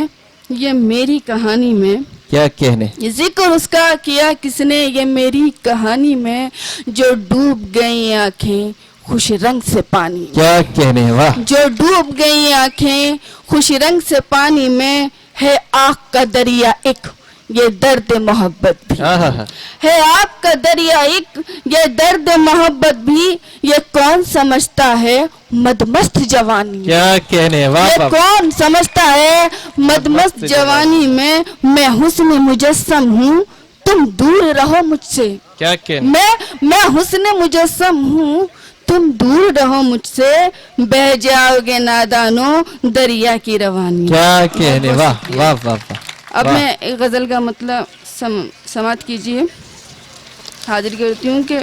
ये मेरी कहानी में।
क्या कहने,
जिक्र उसका किया किसने, ये मेरी कहानी में। जो डूब गई आंखें खुश रंग से पानी।
क्या कहने, वाह।
जो डूब गई आंखें खुश रंग से पानी में, है आँख का दरिया एक, ये दर्द मोहब्बत भी है। आँख का दरिया एक, ये दर्द मोहब्बत भी। ये कौन समझता है मदमस्त जवानी।
क्या कहने, वाह।
ये कौन समझता है मदमस्त जवानी में। मैं हुस्न मुजस्सम हूँ, तुम दूर रहो मुझसे।
क्या कहने,
मैं हुस्न मुजस्सम हूँ, तुम दूर रहो मुझसे। बह जाओगे नादानो दरिया की रवानी।
क्या कहने, वाह वाह वाह वाह।
अब मैं एक गजल का मतलब समाप्त कीजिए। हाजिर करती हूँ कि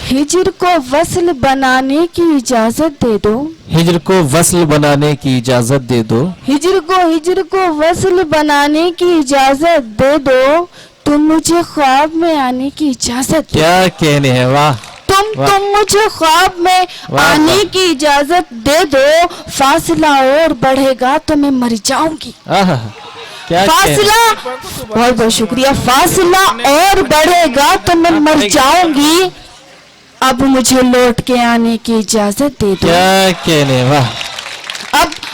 हिज्र को वस्ल बनाने की इजाजत दे दो।
हिज्र को वस्ल बनाने की इजाजत दे दो।
हिज्र को वस्ल बनाने की इजाजत दे दो। तुम मुझे ख्वाब में आने की इजाजत।
क्या कहने है, वाह।
तुम मुझे ख्वाब में आने की इजाजत दे दो। फासला और बढ़ेगा तो मैं मर जाऊंगी। फासला, बहुत बहुत शुक्रिया। फासला और बढ़ेगा तो मैं मर जाऊंगी। अब मुझे लौट के आने की इजाजत दे दो।
क्या कहने, वाह।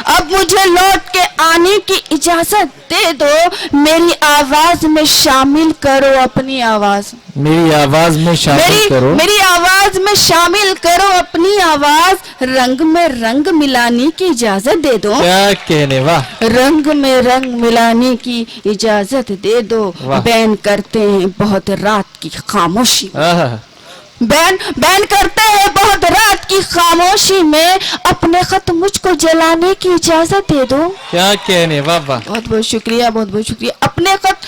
अब मुझे लौट के आने की इजाजत दे दो। मेरी आवाज में शामिल करो अपनी आवाज।
मेरी आवाज में शामिल करो।
मेरी आवाज में शामिल करो अपनी आवाज। रंग में रंग मिलाने की इजाजत दे दो।
क्या कहने, वाह।
रंग में रंग मिलाने की इजाजत दे दो। बैन करते हैं बहुत रात की खामोशी। बैन करते हैं बहुत रात की खामोशी में। अपने खत मुझको जलाने की इजाजत दे दो।
क्या कहने, वाह वाह।
बहुत बहुत शुक्रिया, बहुत बहुत शुक्रिया। अपने खत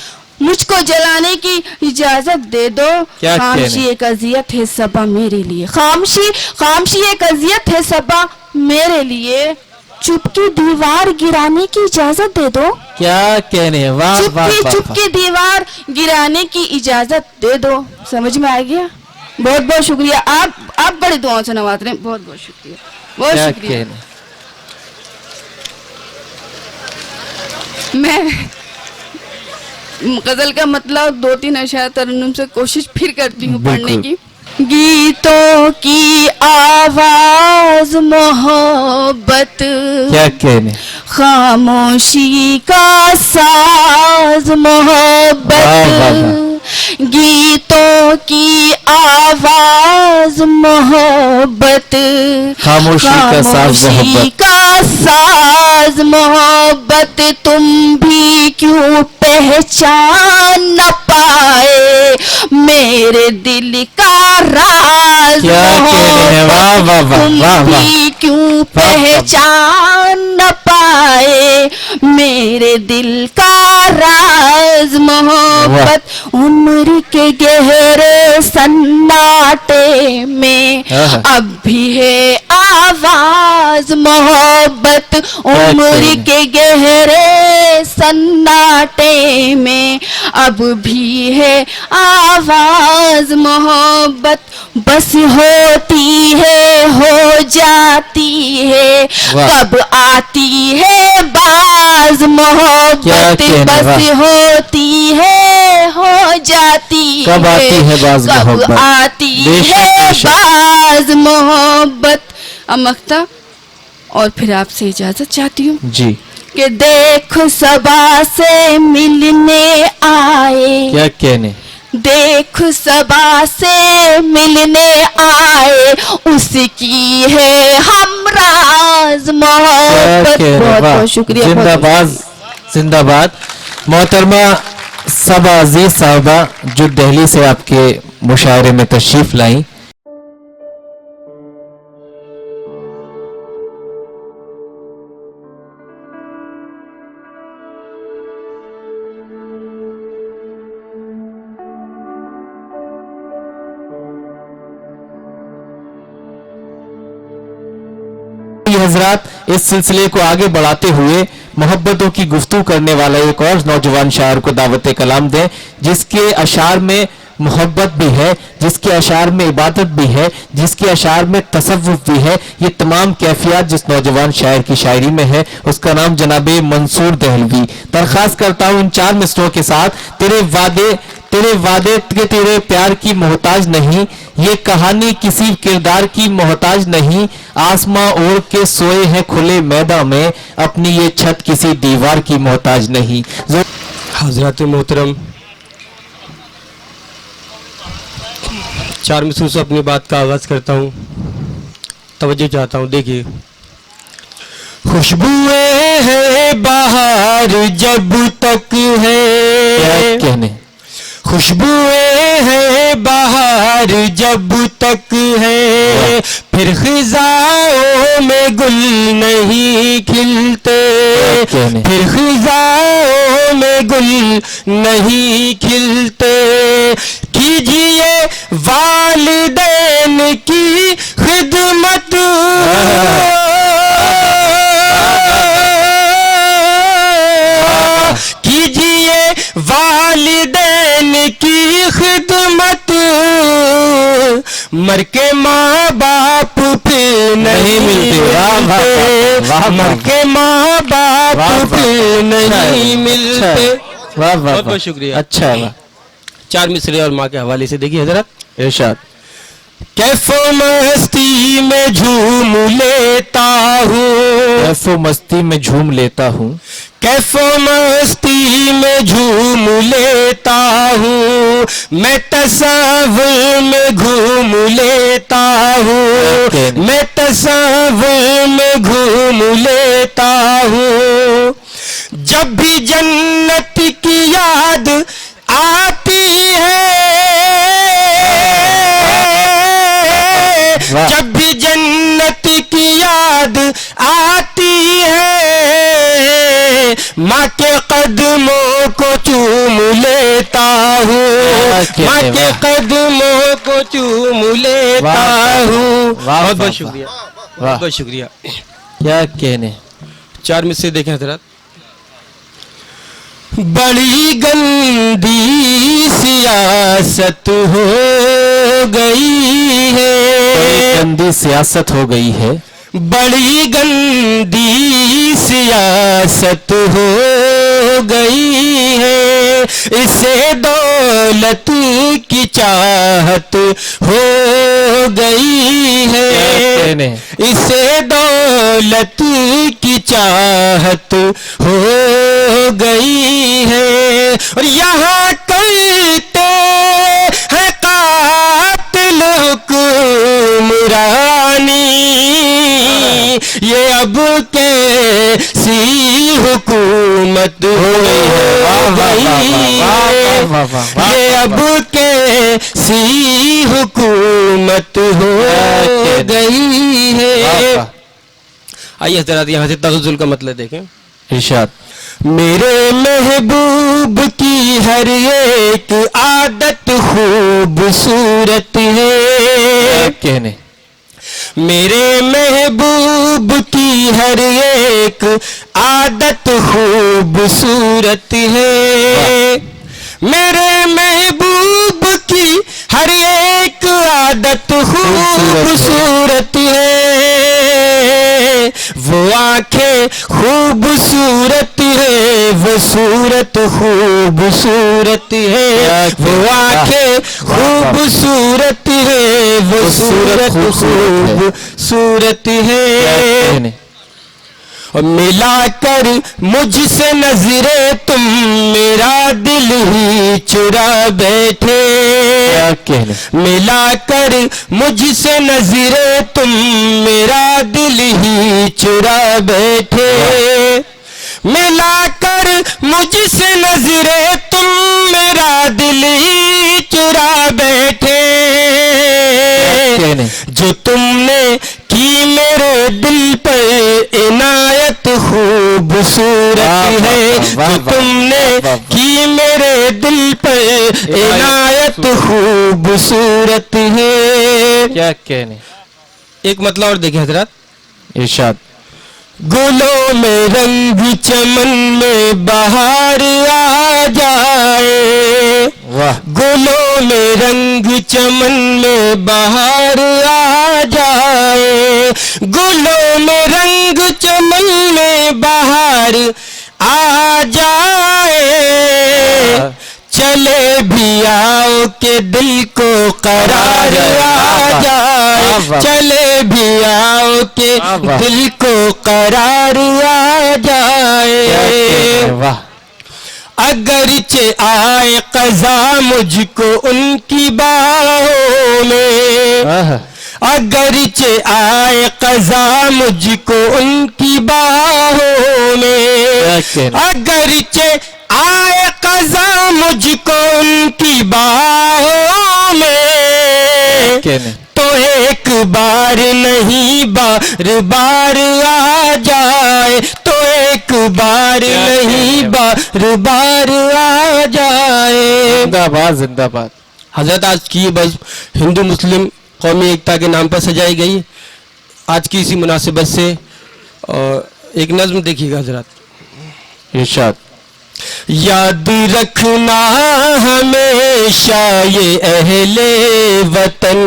मुझको जलाने की इजाजत दे दो। खामोशी एक अजियत है सबा मेरे लिए। खामोशी एक अजियत है सबा मेरे लिए। चुप की दीवार गिराने की इजाजत दे दो।
क्या कहने, वाह वाह।
चुप की दीवार गिराने की इजाजत दे दो। समझ में आ गया? बहुत बहुत शुक्रिया। आप बड़ी दुआओं से नवाज रहे हैं। बहुत बहुत शुक्रिया, बहुत शुक्रिया। मैं गजल का मतलब 2-3 अशार तरन्नुम से कोशिश फिर करती हूँ पढ़ने की। गीतों की आवाज मोहब्बत।
क्या कहने,
खामोशी का साज मोहब्बत। गीतों की आवाज मोहब्बत।
खामोशी
का साज मोहब्बत। तुम भी क्यों पहचान न पाए मेरे दिल का राज मोहब्बत। तुम भी क्यों पहचान न पाए मेरे दिल का राज मोहब्बत। उम्र के गहरे सन्नाटे में अब भी है आवाज मोहब्बत। उम्र के गहरे सन्नाटे में अब भी है आवाज मोहब्बत बस होती है हो जाती है कब आती है बाज मोहब्बत बस होती है हो जाती
कब आती है बाज मोहब्बत
कब आती है बाज मोहब्बत। अमख्ता और फिर आपसे इजाजत चाहती हूँ
जी
कि देखो सबा से मिलने आए
क्या कहने
देख सबा से मिलने आए उसकी है हमराज मोहब्बत। बहुत बहुत शुक्रिया
जिंदाबाद जिंदाबाद। मोहतरमा सबा अजीज साहबा जो दिल्ली से आपके मुशायरे में तशरीफ लाई। हजरात इस सिलसिले को आगे बढ़ाते हुए मोहब्बतों की गुफ्तगू करने वाला एक और नौजवान शायर को दावत कलाम दें जिसके अशार में मोहब्बत भी है, जिसके अशार में इबादत भी है, जिसके अशार में तसव्वुफ भी है। ये तमाम कैफियत जिस नौजवान शायर की शायरी में है उसका नाम जनाबे मंसूर दहलवी। दरख्वास्त करता हूँ इन 4 मिसरों के साथ। तेरे वादे के तेरे प्यार की मोहताज नहीं, ये कहानी किसी किरदार की मोहताज नहीं, आसमां ओढ़ के सोए हैं खुले मैदान में, अपनी ये छत किसी दीवार की मोहताज नहीं।
हजरत मोहतरम 4 मिसरों से अपनी बात का आगाज करता हूँ, तवज्जो चाहता हूँ। देखिए, खुशबुएं हैं बाहर जब तक है,
क्या कहने,
खुशबुएं हैं बाहर जब तक है, फिर खिजाओं में गुल नहीं खिलते, फिर खिजाओं में गुल नहीं खिलते। कीजिए वालिदैन की खिदमत, कीजिए वालिदैन की खिदमत, मर के माँ बाप फिर नहीं मिलते, मर के माँ बाप फिर नहीं मिलते।
वाह वाह,
बहुत बहुत शुक्रिया।
अच्छा वाह।
4 मिसरे और माँ के हवाले से देखिए हजरत।
इरशाद।
कैफो मस्ती में झूम लेता हूँ,
कैफो मस्ती में झूम लेता हूँ,
कैफो मस्ती में झूम लेता हूँ, मैं तसव्वुर में घूम लेता हूँ, मैं तसव्वुर में घूम लेता हूँ। जब भी जन्नत की याद आती है, जब भी जन्नत की याद आती है, माँ के कदमों को चूम लेता हूँ, माँ के कदमों को चूम लेता हूँ। बहुत बहुत शुक्रिया, बहुत बहुत शुक्रिया।
क्या कहने।
4 मिसरे देखें हजरत। बड़ी गंदी सियासत हो गई है,
गंदी सियासत हो गई है,
बड़ी गंदी सियासत हो गई है, इसे दौलत की चाहत हो गई है, इसे दौलत की चाहत हो गई है। और यहाँ करते हैं कातिल हुक्मरानी, ये अब कैसी हुकूमत हो गई है, ये अब कैसी हुकूमत हो गई है। आइए हजरात यहाँ से तगज़ुल का मतलब देखें।
इरशाद।
मेरे महबूब की हर एक आदत खूबसूरत है,
कहने।
मेरे महबूब की हर एक आदत खूबसूरत है, मेरे महबूब की हर एक आदत खूबसूरत है, वो आंखें खूबसूरत है, वो सूरत खूबसूरत है, वो आंखें खूबसूरत है, वो सूरत खूबसूरत है। और मिलाकर मुझसे नजरे तुम मेरा दिल ही चुरा बैठे, मिलाकर मुझसे नजरे तुम मेरा दिल ही चुरा बैठे, मिलाकर मुझसे नजरे तुम मेरा दिल ही चुरा बैठे, जो तुमने की मेरे दिल पर इनायत खूबसूरत है, जो तुमने की मेरे दिल पर इनायत खूबसूरत है।
क्या कहने।
एक मतलब और देखिए हजरत,
इरशाद।
गुलों में रंग चमन में बहार आ जाए,
वाह।
गुलों में रंग चमन में बहार आ जाए, गुलों में रंग चमन में बहार आ जाए, चले भी आओ के दिल को करार आ जाए, चले भी आओ के दिल को करार आ जाए।
वाह।
अगरचे आए कज़ा मुझको उनकी बाहों में, अगरचे आए कज़ा मुझको उनकी बाहों में, अगरचे आए कज़ा मुझको उनकी बाहों में, तो एक बार नहीं बार बार आ जाए, तो एक बार नहीं बार बार आ जाए।
जिंदाबाद जिंदाबाद।
हजरत आज की बस हिंदू मुस्लिम कौमी एकता के नाम पर सजाई गई आज की इसी मुनासिबत से। और एक नज्म देखिएगा हजरत।
इरशाद।
याद रखना हमेशा ये अहले वतन,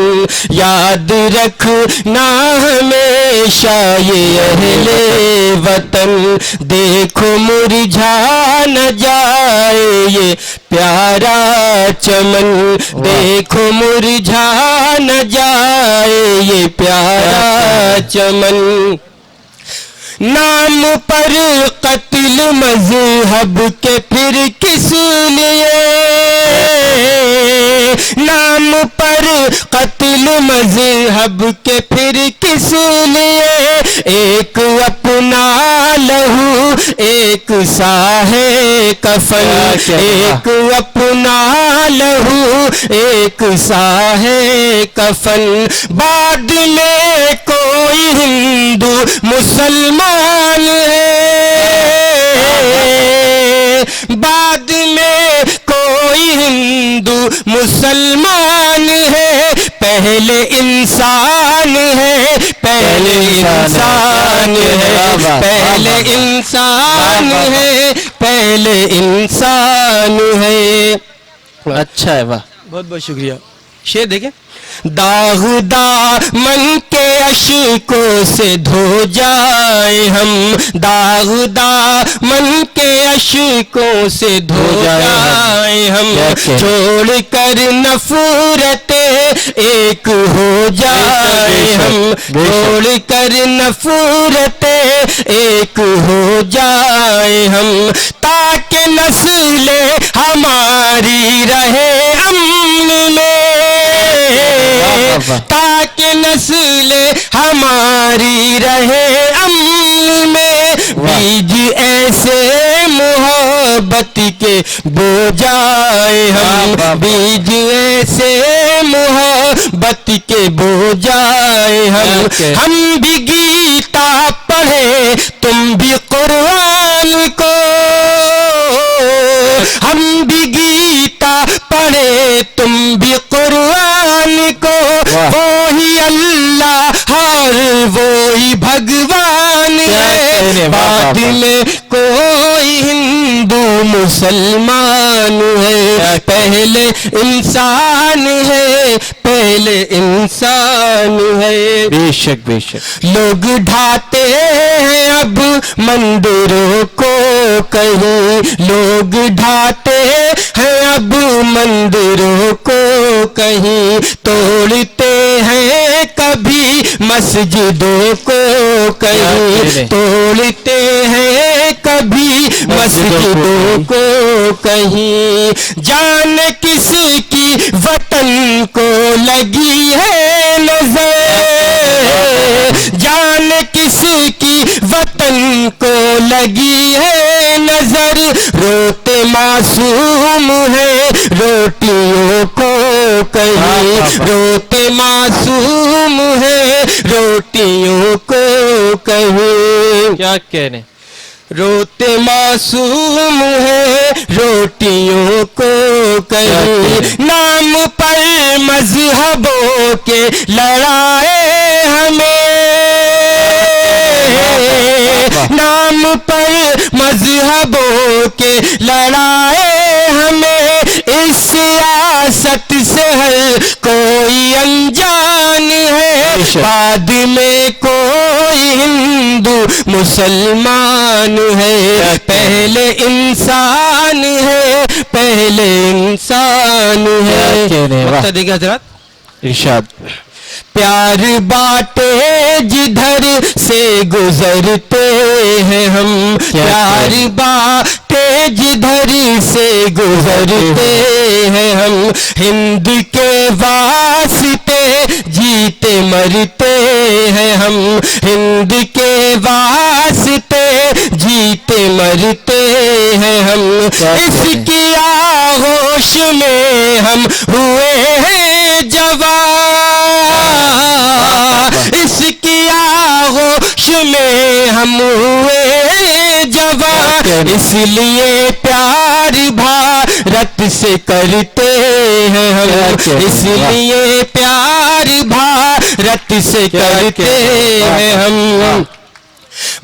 याद रखना हमेशा ये अहले वतन, देखो मुरझा न जाए ये प्यारा चमन, देखो मुरझा न जाए ये प्यारा चमन। नाम पर कत्ल मजहब के फिर किस लिए, नाम पर कत्ल मजहब के फिर किस लिए, एक अपना लहू एक साहे कफन, एक अपना लहू एक साहे कफन, बाद में कोई हिंदू मुसलमान है, बाद में कोई हिंदू मुसलमान है, पहले इंसान है, पहले इंसान है, पहले इंसान है, पहले इंसान है।
अच्छा है। वाह।
बहुत बहुत शुक्रिया। शेर देखें। दागदा मन के अश्कों से धो जाए हम, दागदा मन के अश्कों से धो जाए हम, छोड़ कर नफरते एक हो जाए हम, छोड़ कर नफरते एक हो जाए हम, ताकि नस्लें हमारी रहे अमन में, ताकि नस्लें हमारी रहे अमन में, बीज ऐसे मोहब्बत के बो जाए हम, बीज ऐसे मोहब्बत के बो जाए हम भी गीता पढ़े तुम भी कुरान को, हम भी गीता पढ़े तुम भी कुरान को, वो ही अल्लाह मुसलमान है, पहले इंसान है, पहले इंसान है।
बेशक बेशक।
लोग ढाते हैं अब मंदिरों को कहीं, लोग ढाते हैं अब मंदिरों को कहीं, तोड़ते हैं कभी मस्जिदों को कहीं, तोड़ते हैं कभी मस्जिदों को कहीं। जान किसकी वतन को लगी है नजर, जान किसकी वतन को लगी है नजर, रोते मासूम है रोटियों को कहीं, रोते मासूम है रोटियों को कहीं।
क्या कहने,
रोते मासूम है रोटियों को कहीं। नाम पर मजहबों के लड़ाए हमें, नाम पर मजहबों के लड़ाए हमें, इस सियासत से हर कोई अनजान है, बाद में कोई हिंदू मुसलमान है, पहले इंसान है, पहले इंसान है। देखिए जरा
इरशाद।
प्यार बाटे जिधर से गुजरते हैं हम, प्यार बाटे जिधर से गुजरते हैं हम, हिंद के वास्ते जीते मरते हैं हम, हिंद के वास्ते जीते मरते हैं हम। इसकी आगोश में हम हुए हैं जवान, इसकी आगोश में हम हुए जवान, इसलिए प्यार भारत से करते हैं हम, इसलिए प्यार भारत से करते हैं हम।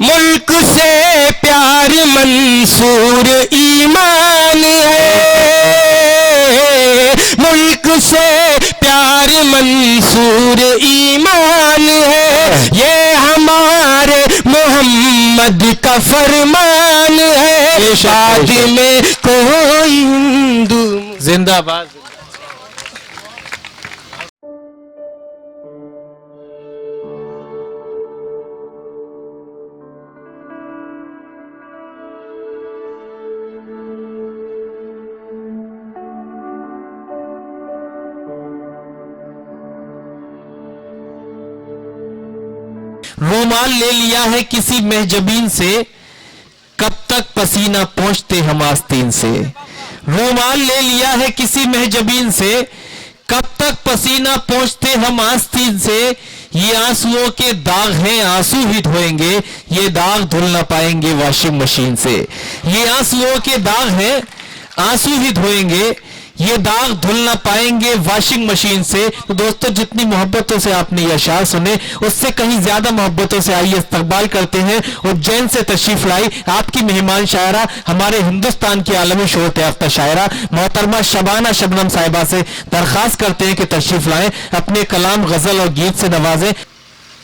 मुल्क से प्यार मंसूर ईमान है, मुल्क से प्यार मंसूर ईमान है, ये हमारे मोहम्मद का फरमान है, शादी में कोई हिंदू
जिंदाबाद। रूमाल ले लिया है किसी महजबीन से, कब तक पसीना पहुंचते हम आस्तीन से। रूमाल ले लिया है किसी महजबीन से, कब तक पसीना पहुंचते हम आस्तीन से। ये आंसुओं के दाग हैं आंसू ही धोएंगे, ये दाग धुल ना पाएंगे वॉशिंग मशीन से। ये आंसुओं के दाग हैं आंसू ही धोएंगे, ये दाग धुल ना पाएंगे वॉशिंग मशीन से। तो दोस्तों, जितनी मोहब्बतों से आपने ये अशार सुने, उससे कहीं ज्यादा मोहब्बतों से आइए इस्तकबाल करते हैं उज्जैन से तशरीफ लाई आपकी मेहमान शायरा, हमारे हिंदुस्तान की आलमी शोहरत याफ्ता शायरा मोहतरमा शबाना शबनम साहिबा से दरखास्त करते हैं कि तशरीफ लाएं, अपने कलाम, गजल और गीत से नवाजें।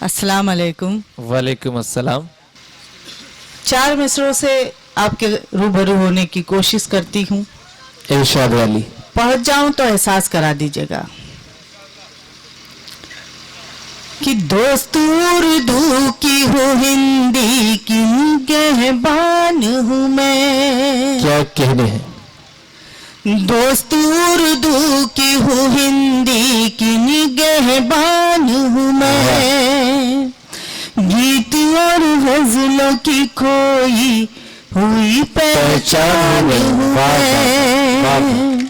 अस्सलाम वालेकुम।
वालेकुम अस्सलाम।
4 मिसरों से आपके रूबरू होने की कोशिश करती हूँ।
इरशाद वाली।
पहुंच जाऊं तो एहसास करा दीजिएगा कि दोस्त उर्दू की हूँ, हिंदी की निगहबान हूँ मैं।
क्या कहने हैं।
दोस्त उर्दू की हूँ, हिंदी की निगहबान हूँ मैं। गीत और गजलों की खोई हुई पहचान हूँ मैं।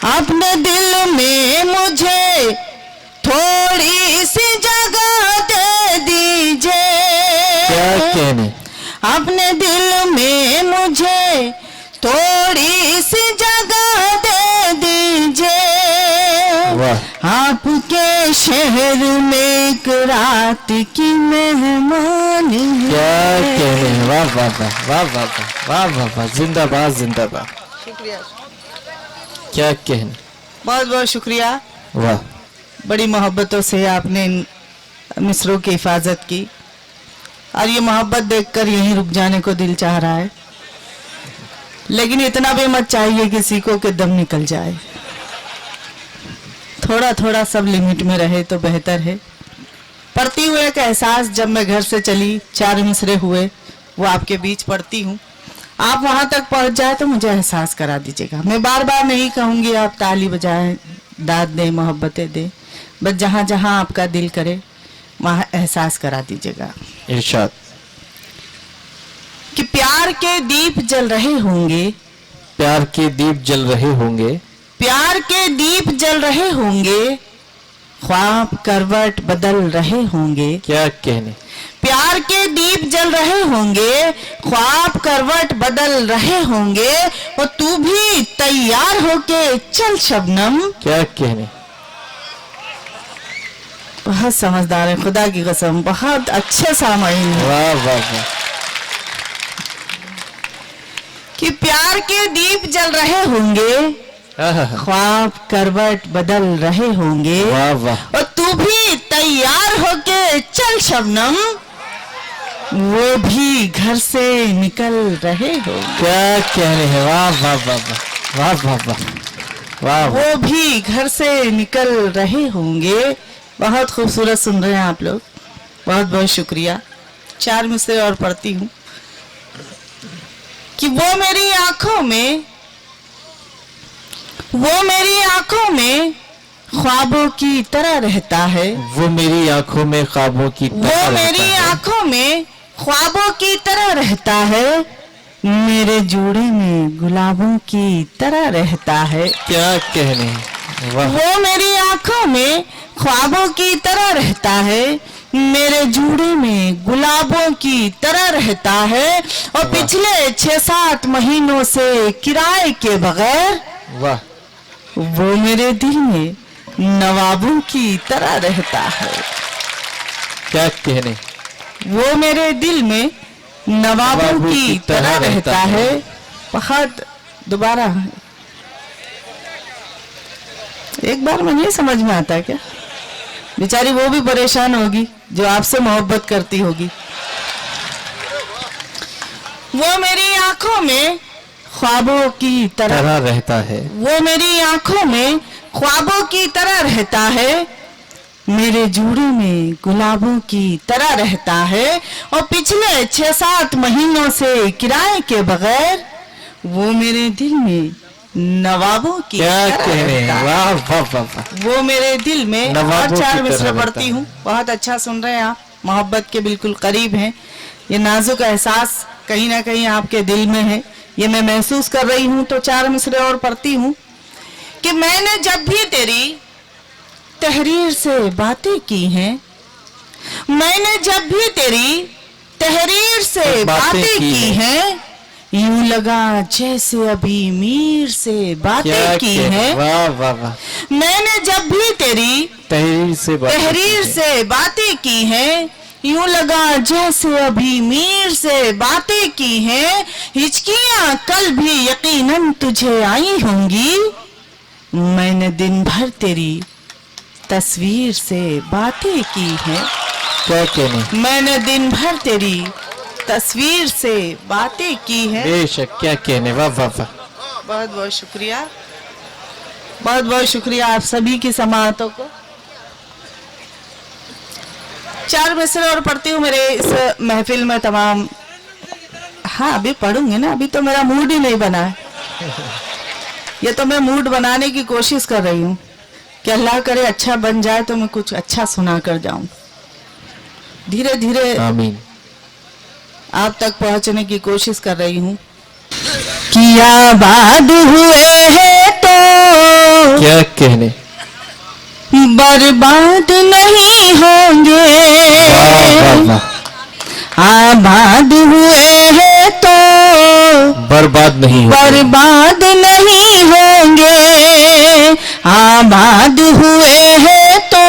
अपने दिल में मुझे थोड़ी सी जगह दे दीजिए।
क्या कहने।
अपने दिल में मुझे थोड़ी सी जगह दे दीजिए। आपके शहर में एक रात की मेहमान है।
क्या कहने हैं, वाह वाह वाह वाह वाह वाह वाह वाह वाह, जिंदाबाद जिंदाबाद,
शुक्रिया,
क्या कहने,
बहुत बहुत शुक्रिया।
वाह।
बड़ी मोहब्बतों से आपने इन मिसरों की हिफाजत की और ये मोहब्बत देखकर यहीं रुक जाने को दिल चाह रहा है, लेकिन इतना भी मत चाहिए किसी को कि दम निकल जाए। थोड़ा थोड़ा सब लिमिट में रहे तो बेहतर है। पढ़ती हुए का एहसास जब मैं घर से चली, 4 मिसरे हुए, वो आपके बीच पढ़ती हूँ, आप वहां तक पहुंच जाए तो मुझे एहसास करा दीजिएगा। मैं बार बार नहीं कहूंगी आप ताली बजाएं, दाद दें, मोहब्बतें दें, बस जहां जहां आपका दिल करे वहां एहसास करा दीजिएगा
इरशाद।
कि प्यार के दीप जल रहे होंगे,
प्यार के दीप जल रहे होंगे,
प्यार के दीप जल रहे होंगे, ख्वाब करवट बदल रहे होंगे।
क्या कहने,
प्यार के दीप जल रहे होंगे, ख्वाब करवट बदल रहे होंगे, और तू भी तैयार होके चल शबनम।
क्या कहने,
बहुत समझदार है, खुदा की कसम, बहुत अच्छे सामाइन है।
वाह वाह वाह,
कि प्यार के दीप जल रहे होंगे, ख्वाब करवट बदल रहे होंगे,
वाह वाह,
और तू भी तैयार होके चल शबनम, वो भी घर से निकल रहे हो।
क्या कहने हैं, वाह वाह वाह वाह वाह वाह वाह वाह,
वो भी घर से निकल रहे होंगे। बहुत खूबसूरत सुन रहे हैं आप लोग, बहुत बहुत शुक्रिया। 4 मिसरे और पढ़ती हूँ। कि वो मेरी आंखों में, वो मेरी आंखों में ख्वाबों की तरह रहता है,
वो मेरी आंखों में ख्वाबों की तरह
वो मेरी
रहता है।
आंखों में ख्वाबों की तरह रहता है, मेरे जूड़े में गुलाबों की तरह रहता है।
क्या कहने, वाह,
वो मेरी आंखों में ख्वाबों की तरह रहता है, मेरे जूड़े में गुलाबों की तरह रहता है, और पिछले 6-7 महीनों से किराए के बगैर
वाह,
वो मेरे दिल में नवाबों की तरह रहता है।
क्या कहने,
वो मेरे दिल में नवाबों की तरह रहता है। बहुत दोबारा एक बार में नहीं समझ में आता क्या? बेचारी वो भी परेशान होगी जो आपसे मोहब्बत करती होगी। वो मेरी आंखों में ख्वाबों की तरह
रहता है,
वो मेरी आंखों में ख्वाबों की तरह रहता है, मेरे जूड़े में गुलाबों की तरह रहता है, और पिछले 6-7 महीनों से किराए के बगैर वो मेरे दिल में नवाबों की
क्या
तरह
कहने,
रहता है।
वाह वाह वाह वाह,
वो मेरे दिल में।
नवाबों
और 4
की
मिसरे
तरह रहता
पढ़ती
है।
हूँ। बहुत अच्छा सुन रहे हैं आप, मोहब्बत के बिल्कुल करीब हैं। ये नाजुक एहसास कहीं ना कहीं आपके दिल में है, ये मैं महसूस कर रही हूँ। तो 4 मिसरे और पढ़ती हूँ। कि मैंने जब भी तेरी तहरीर से बातें की हैं, मैंने जब भी तेरी तहरीर से बातें की हैं, यूं लगा जैसे अभी मीर से बातें की हैं।
वाह वाह वाह,
मैंने जब भी तेरी
तहरीर से
बातें की हैं, यूं लगा जैसे अभी मीर से बातें की हैं। हिचकियां कल भी यकीनन तुझे आई होंगी, मैंने दिन भर तेरी तस्वीर से बातें की हैं।
क्या कहने,
मैंने दिन भर तेरी तस्वीर से बातें की हैं।
बेशक, क्या कहने, वाह वाह वाह,
बहुत बहुत शुक्रिया, बहुत बहुत शुक्रिया आप सभी की समाअतों को। 4 मिसरे और पढ़ती हूँ मेरे इस महफिल में तमाम। हाँ अभी पढ़ूंगी ना, अभी तो मेरा मूड ही नहीं बना है। ये तो मैं मूड बनाने की कोशिश कर रही हूँ कि अल्लाह करे अच्छा बन जाए तो मैं कुछ अच्छा सुना कर जाऊं। धीरे धीरे
आमीन,
आप तक पहुंचने की कोशिश कर रही हूँ। कि आबाद हुए हैं तो
क्या कहने,
बर्बाद नहीं होंगे।
वाह वाह वाह,
आबाद हुए हैं तो
बर्बाद नहीं होंगे,
बर्बाद नहीं होंगे। आबाद हुए हैं तो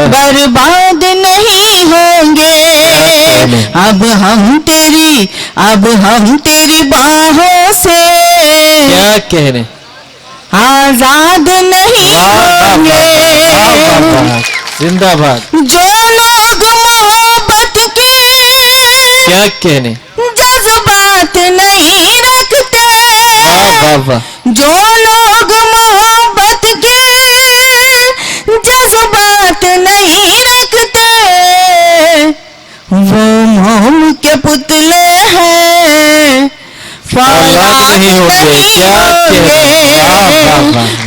बर्बाद नहीं होंगे। अब हम तेरी बाहों से
क्या कहने,
आजाद नहीं होंगे।
जिंदाबाद।
जो लोग मोहब्बत के
क्या कहने,
जज्बात नहीं रखते,
वाह वाह,
जो लोग मोहब्बत के जज्बात नहीं रखते, वो मोम के पुतले हैं, फौलाद नहीं होंगे।
क्या कहने,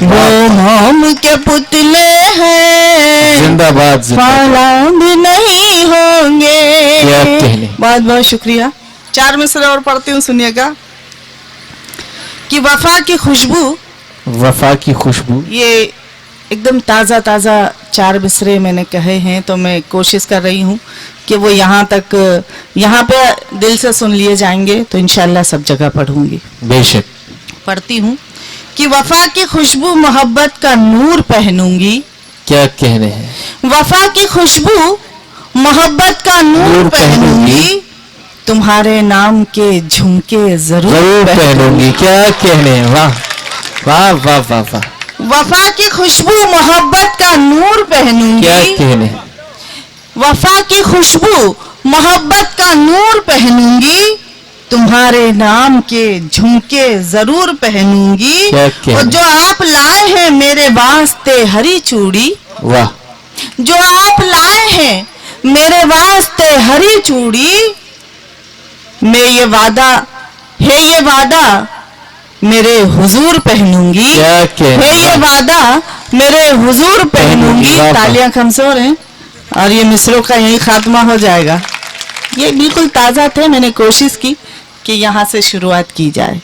वो मोम के पुतले हैं,
जिंदाबाद
फौलाद नहीं होंगे।
क्या कहने।
बहुत बहुत शुक्रिया। 4 मिसरे और पढ़ती हूँ, सुनिएगा। कि वफा की खुशबू,
वफा की खुशबू,
ये एकदम ताज़ा ताज़ा 4 मिसरे मैंने कहे हैं, तो मैं कोशिश कर रही हूँ कि वो यहाँ पे दिल से सुन लिए जाएंगे, तो इंशाल्लाह सब जगह पढ़ूंगी।
बेशक।
पढ़ती हूँ कि वफा की खुशबू मोहब्बत का नूर पहनूंगी।
क्या कहने हैं,
वफा की खुशबू मोहब्बत का नूर पहनूंगी, तुम्हारे नाम के झुमके जरूर
पहनूंगी। क्या कहने हैं, वाह वाह वाह वाह वाह।
वफा की खुशबू मोहब्बत का नूर पहनूंगी।
क्या कहने,
वफा की खुशबू मोहब्बत का नूर पहनूंगी, तुम्हारे नाम के झुमके जरूर पहनूंगी।
क्या कहने।
और जो आप लाए हैं मेरे वास्ते हरी चूड़ी,
वाह,
जो आप लाए हैं मेरे वास्ते हरी चूड़ी, ये वादा मेरे हुजूर पहनूंगी।
क्या कहने,
ये वादा मेरे हुजूर पहनूंगी।
वाह, वाह।
तालियां कमजोर हैं और ये मिसरों का यही खात्मा हो जाएगा। ये बिल्कुल ताज़ा थे, मैंने कोशिश की कि यहाँ से शुरुआत की जाए।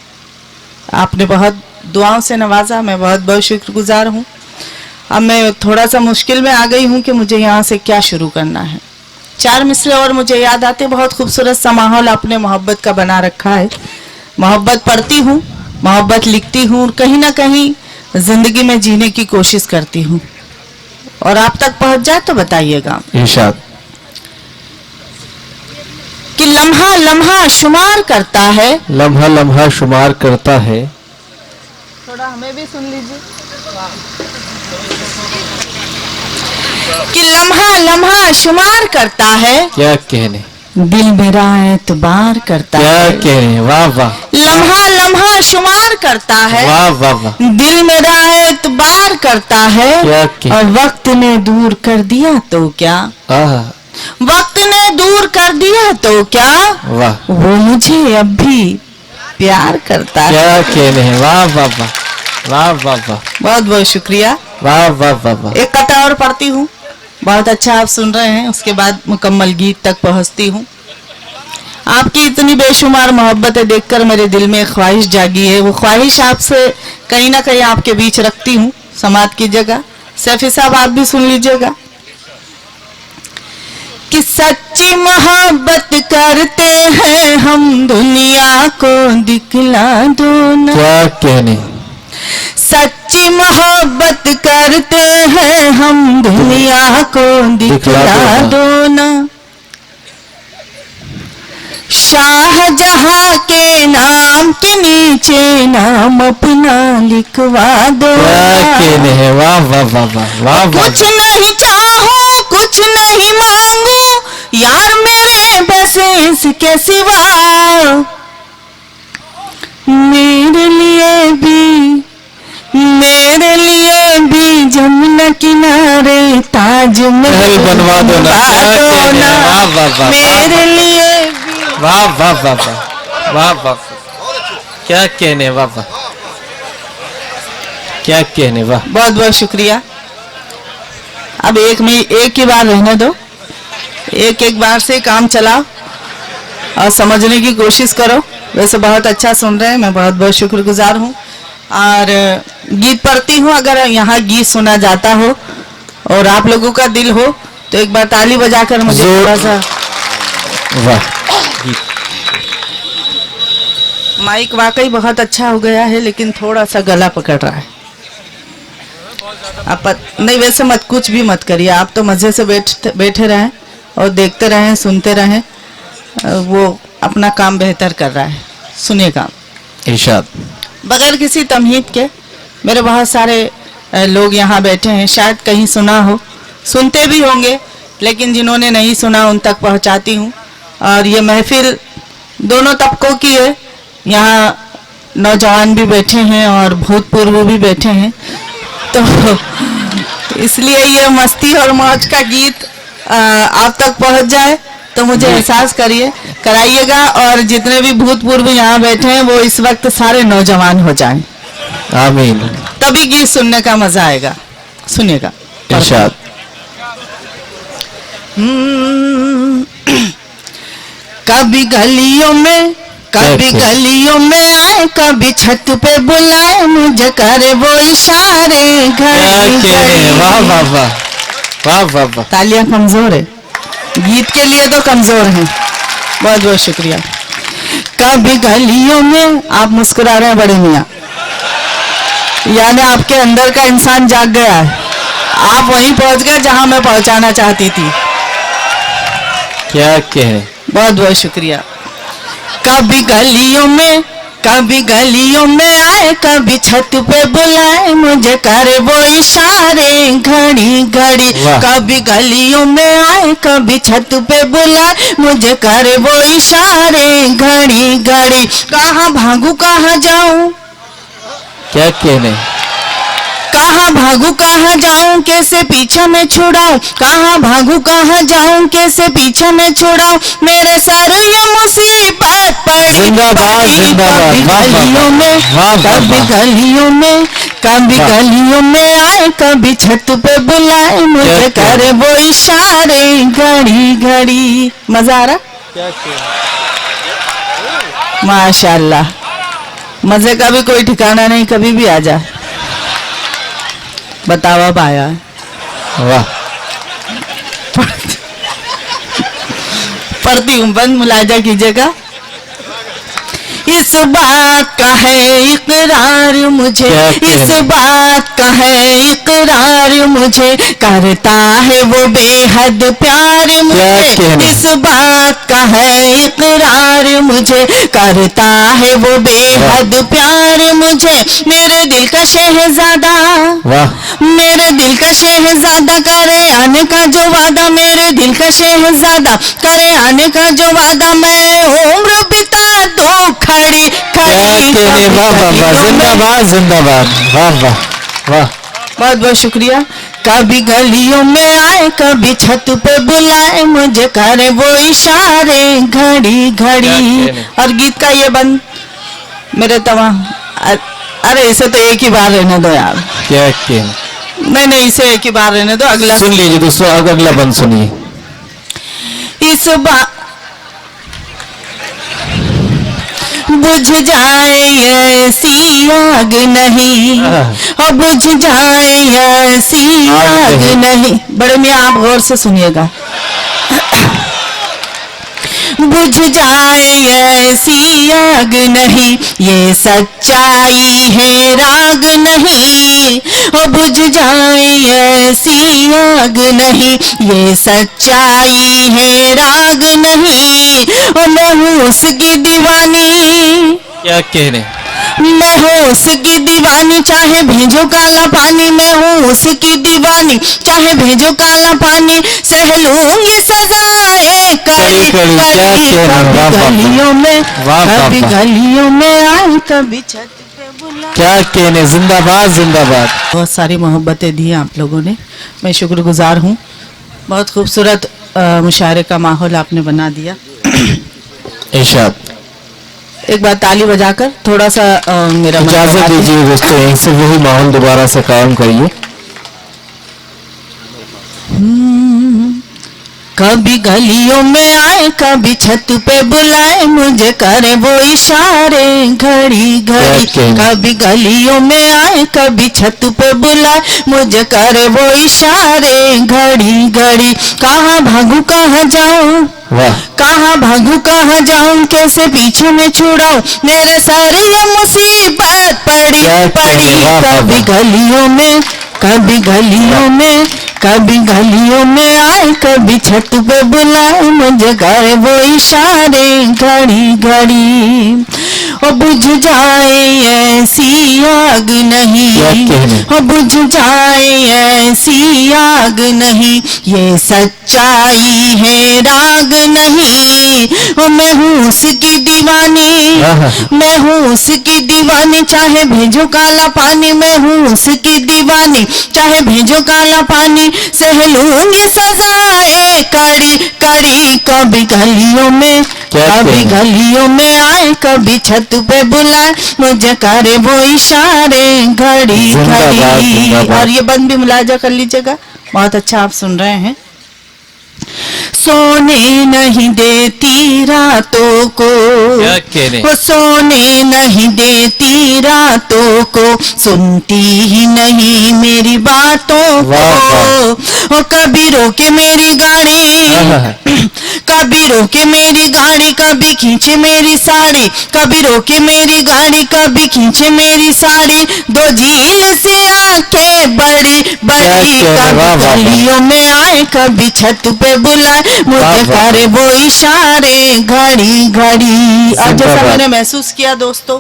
आपने बहुत दुआओं से नवाजा, मैं बहुत बहुत शुक्रगुजार हूँ। अब मैं थोड़ा सा मुश्किल में आ गई हूँ कि मुझे यहाँ से क्या शुरू करना है। 4 मिसरे और मुझे याद आते, बहुत खूबसूरत सा माहौल आपने मोहब्बत का बना रखा है। मोहब्बत पढ़ती हूँ, मोहब्बत लिखती हूँ, कहीं ना कहीं जिंदगी में जीने की कोशिश करती हूँ, और आप तक पहुँच जाए तो बताइएगा।
इरशाद।
कि लम्हा लम्हा शुमार करता है,
लम्हा लम्हा शुमार करता है।
थोड़ा हमें भी सुन लीजिए। कि लम्हा लम्हा शुमार करता है,
क्या कहने,
दिल मेरा एतबार करता
क्या
है।
कहने, वाह वाह,
लम्हा लम्हा शुमार करता है,
वाह वाह वाह।
दिल मेरा एतबार करता है,
क्या कहने।
और वक्त ने दूर कर दिया तो क्या,
आह,
वक्त ने दूर कर दिया तो क्या,
वाह,
वो मुझे अब भी प्यार करता है।
क्या कहने हैं, वाह वाह वाह वाह वाह वाह,
बहुत बहुत शुक्रिया।
वाह वाह वाह वाह।
एक कथा और पढ़ती हूँ, बहुत अच्छा आप सुन रहे हैं, उसके बाद मुकम्मल गीत तक पहुँचती हूँ। आपकी इतनी बेशुमार मोहब्बतें देखकर मेरे दिल में ख्वाहिश जागी है। वो ख्वाहिश आपसे कहीं ना कहीं आपके बीच रखती हूँ, समात की जगह। सैफी साहब आप भी सुन लीजिएगा। कि सच्ची मोहब्बत करते हैं हम, दुनिया को दिखला दो ना।
क्या कहने,
सच्ची मोहब्बत करते हैं हम, दुनिया को दिखला दो ना। शाहजहां के नाम के नीचे नाम अपना लिखवा दो।
क्या कहने हैं, वाह वाह वाह वाह वाह वाह।
कुछ नहीं चाहूं, कुछ नहीं मांगू यार मेरे बस इसके सिवा, मेरे भी जमुना किनारे ताजमहल
बनवा दो ना। वाह वाह वाह,
मेरे लिए भी।
वाह वाह वाह वाह वाह वाह, क्या कहने, वाह वाह, क्या कहने, वाह।
बहुत बहुत शुक्रिया। अब एक ही बार रहने दो, एक बार से काम चलाओ और समझने की कोशिश करो। वैसे बहुत अच्छा सुन रहे हैं, मैं बहुत बहुत शुक्रगुजार हूँ। और गीत पढ़ती हूँ, अगर यहाँ गीत सुना जाता हो और आप लोगों का दिल हो तो एक बार ताली बजाकर मुझे थोड़ा सा।
वाह,
माइक वाकई बहुत अच्छा हो गया है, लेकिन थोड़ा सा गला पकड़ रहा है। नहीं वैसे मत, कुछ भी मत करिए, आप तो मजे से बैठे रहें और देखते रहें, सुनते रहें। वो अपना काम बेहतर कर रहा है, सुनिए काम।
इरशाद।
बगैर किसी तमहीद के मेरे बहुत सारे लोग यहाँ बैठे हैं, शायद कहीं सुना हो, सुनते भी होंगे, लेकिन जिन्होंने नहीं सुना उन तक पहुँचाती हूँ। और ये महफिल दोनों तबकों की है, यहाँ नौजवान भी बैठे हैं और भूतपूर्व भी बैठे हैं, तो इसलिए ये मस्ती और मौज का गीत आप तक पहुंच जाए तो मुझे एहसास कराइएगा। और जितने भी भूतपूर्व यहाँ बैठे हैं वो इस वक्त सारे नौजवान हो जाएं।
आमीन।
तभी गीत सुनने का मजा आएगा। सुनिएगा।
इरशाद।
कभी गलियों में आए, कभी छत पे बुलाए, मुझे करे वो इशारे घड़ी।
वाह वाह वाह वाह वाह वाह।
तालियां कमजोर है, गीत के लिए तो कमजोर है। बहुत बहुत शुक्रिया। कभी गलियों में, आप मुस्कुरा रहे हैं बड़े मियाँ, यानी आपके अंदर का इंसान जाग गया है, आप वहीं पहुंच गए जहां मैं पहुंचाना चाहती थी।
क्या कहे।
बहुत बहुत शुक्रिया। कभी गलियों में आए, कभी छत पे बुलाए, मुझे करे वो इशारे घड़ी घड़ी। कभी गलियों में आए, कभी छत पे बुलाए, मुझे करे वो इशारे घड़ी घड़ी। कहाँ भागू कहाँ जाऊं,
क्या कहने।
कहाँ भागू कहाँ जाऊं, कैसे पीछे में छुड़ाऊं, कहाँ भागू कहाँ जाऊं, कैसे पीछे में छुड़ाऊं, मेरे सर ये मुसीबत पड़ी।
जिंदाबाद जिंदाबाद।
गलियों में, कभी गलियों में आए, कभी छत पे बुलाए, मुझे करे वो इशारे घड़ी घड़ी। मजा आ रहा। माशाल्लाह, मजे का भी कोई ठिकाना नहीं, कभी भी आ जा। बतावा पाया।
वाह।
पढ़ती हूँ, बंद मुलाजा कीजिएगा। इस बात का है इकरार मुझे, इस बात का है इकरार मुझे, करता है वो बेहद प्यार मुझे। इस बात का है इकरार मुझे, करता है वो बेहद प्यार मुझे। मेरे दिल का शहजादा, मेरे दिल का शहजादा करे आने का जो वादा, मेरे दिल का शहजादा करे आने का जो वादा, मैं उम्र बिता दो खड़ी खड़ी।
वाह वाह वाह। जिंदाबाद जिंदाबाद। वाह वाह वाह।
बहुत बहुत शुक्रिया। कभी गलियों में आए, कभी छत पे बुलाए, मुझे करे वो इशारे घड़ी घड़ी। और गीत का ये बंद मेरे तमाम, अरे इसे तो एक ही बार रहने दो यार।
क्या
नहीं, इसे एक ही बार रहने दो, अगला
सुन लीजिए दोस्तों, अगला बंद सुनिए।
इस बार बुझ जाए ऐसी आग नहीं, और बुझ जाए ऐसी आग नहीं। बड़े मियाँ आप गौर से सुनिएगा। बुझ जाए ऐसी आग नहीं, ये सच्चाई है राग नहीं। और बुझ जाए ऐसी आग नहीं, ये सच्चाई है राग नहीं। और मैं हूँ उसकी दीवानी।
क्या कहने।
मैं हूँ उसकी दीवानी, चाहे भेजो काला पानी। मैं हूँ उसकी दीवानी, चाहे भेजो काला पानी। सह लूंगी सजाएं कड़ी कड़ी। गलियों में, कभी गलियों में आए, कभी छत पे बुलाए।
क्या कहने। जिंदाबाद जिंदाबाद।
बहुत सारी मोहब्बतें दी आप लोगों ने, मैं शुक्रगुजार हूँ। बहुत खूबसूरत मुशायरे का माहौल आपने बना दिया।
इरशाद।
एक बार ताली बजाकर थोड़ा सा मेरा
इजाजत दीजिए दोस्तों, यहीं से वही माहौल दोबारा से कायम करिए।
कभी गलियों में आए, कभी छत पे बुलाए, मुझे करे वो इशारे घड़ी घड़ी। कभी गलियों में आए, कभी छत पे बुलाए, मुझे करे वो इशारे घड़ी घड़ी। कहाँ भागू कहाँ जाऊं, कहाँ भागू कहाँ जाऊं, कैसे पीछे में छुड़ाऊं, मेरे सर ये मुसीबत पड़ी पड़ी। कभी गलियों में, कभी गलियों में आए, कभी छत पे बुलाए, मुझे करे वो इशारे घड़ी घड़ी। ओ बुझ जाए ऐसी आग नहीं, ओ बुझ जाए ऐसी आग नहीं, ये सच्चाई है राग नहीं। ओ मैं हूँ उसकी दीवानी, मैं हूँ उसकी दीवानी, चाहे भेजो काला पानी, मैं हूँ उसकी दीवानी, चाहे भेजो काला पानी, सह लूंगी सजाए कड़ी कड़ी। कभी गलियों में, कभी गलियों में आए, कभी छत पे बुलाए, मुझे करे वो इशारे घड़ी घड़ी। और ये बंद भी मुलाजा कर लीजिएगा, बहुत अच्छा आप सुन रहे हैं। सोने नहीं देती रातों को, वो सोने नहीं देती रातों को, सुनती ही नहीं मेरी बातों को। वो कभी रोके मेरी गाड़ी, कभी रोके मेरी गाड़ी, कभी खींचे मेरी साड़ी, कभी रोके मेरी गाड़ी, कभी खींचे मेरी साड़ी। दो झील से आंखें बड़ी बड़ी, कभी गलियों में आए, कभी छत पे बुलाए, मुझे करे वो इशारे घड़ी घड़ी। और जैसा मैंने महसूस किया दोस्तों,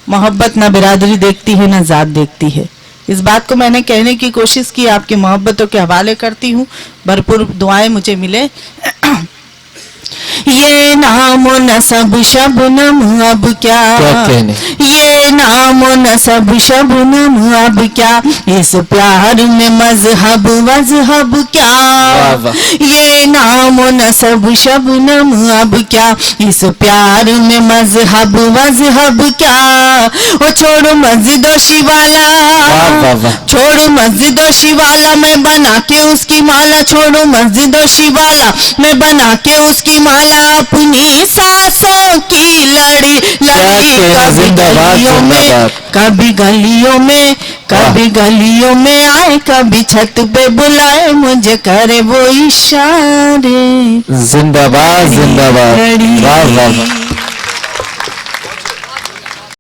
मोहब्बत ना बिरादरी देखती है ना जात देखती है। इस बात को मैंने कहने की कोशिश की, आपकी मोहब्बतों के हवाले करती हूँ, भरपूर दुआएं मुझे मिले। ये नाम नसब शबनम अब क्या, ये नाम नसब शबनम अब क्या, इस प्यार में मजहब वजहब क्या। ये नाम नसब शबनम अब क्या, इस प्यार में मजहब वजहब क्या। ओ छोड़ो मस्जिद और शिवाला, छोड़ो मस्जिद और शिवाला, मैं बना के उसकी माला, छोड़ो मस्जिद और शिवाला, मैं बना के उसकी माला, अपनी सांसों की लड़ी लड़ी। कभी गलियों में, कभी गलियों में, कभी गलियों में आए, कभी छत पे बुलाए, मुझे करे वो इशारे।
जिंदाबाद जिंदाबाद, वाह वाह।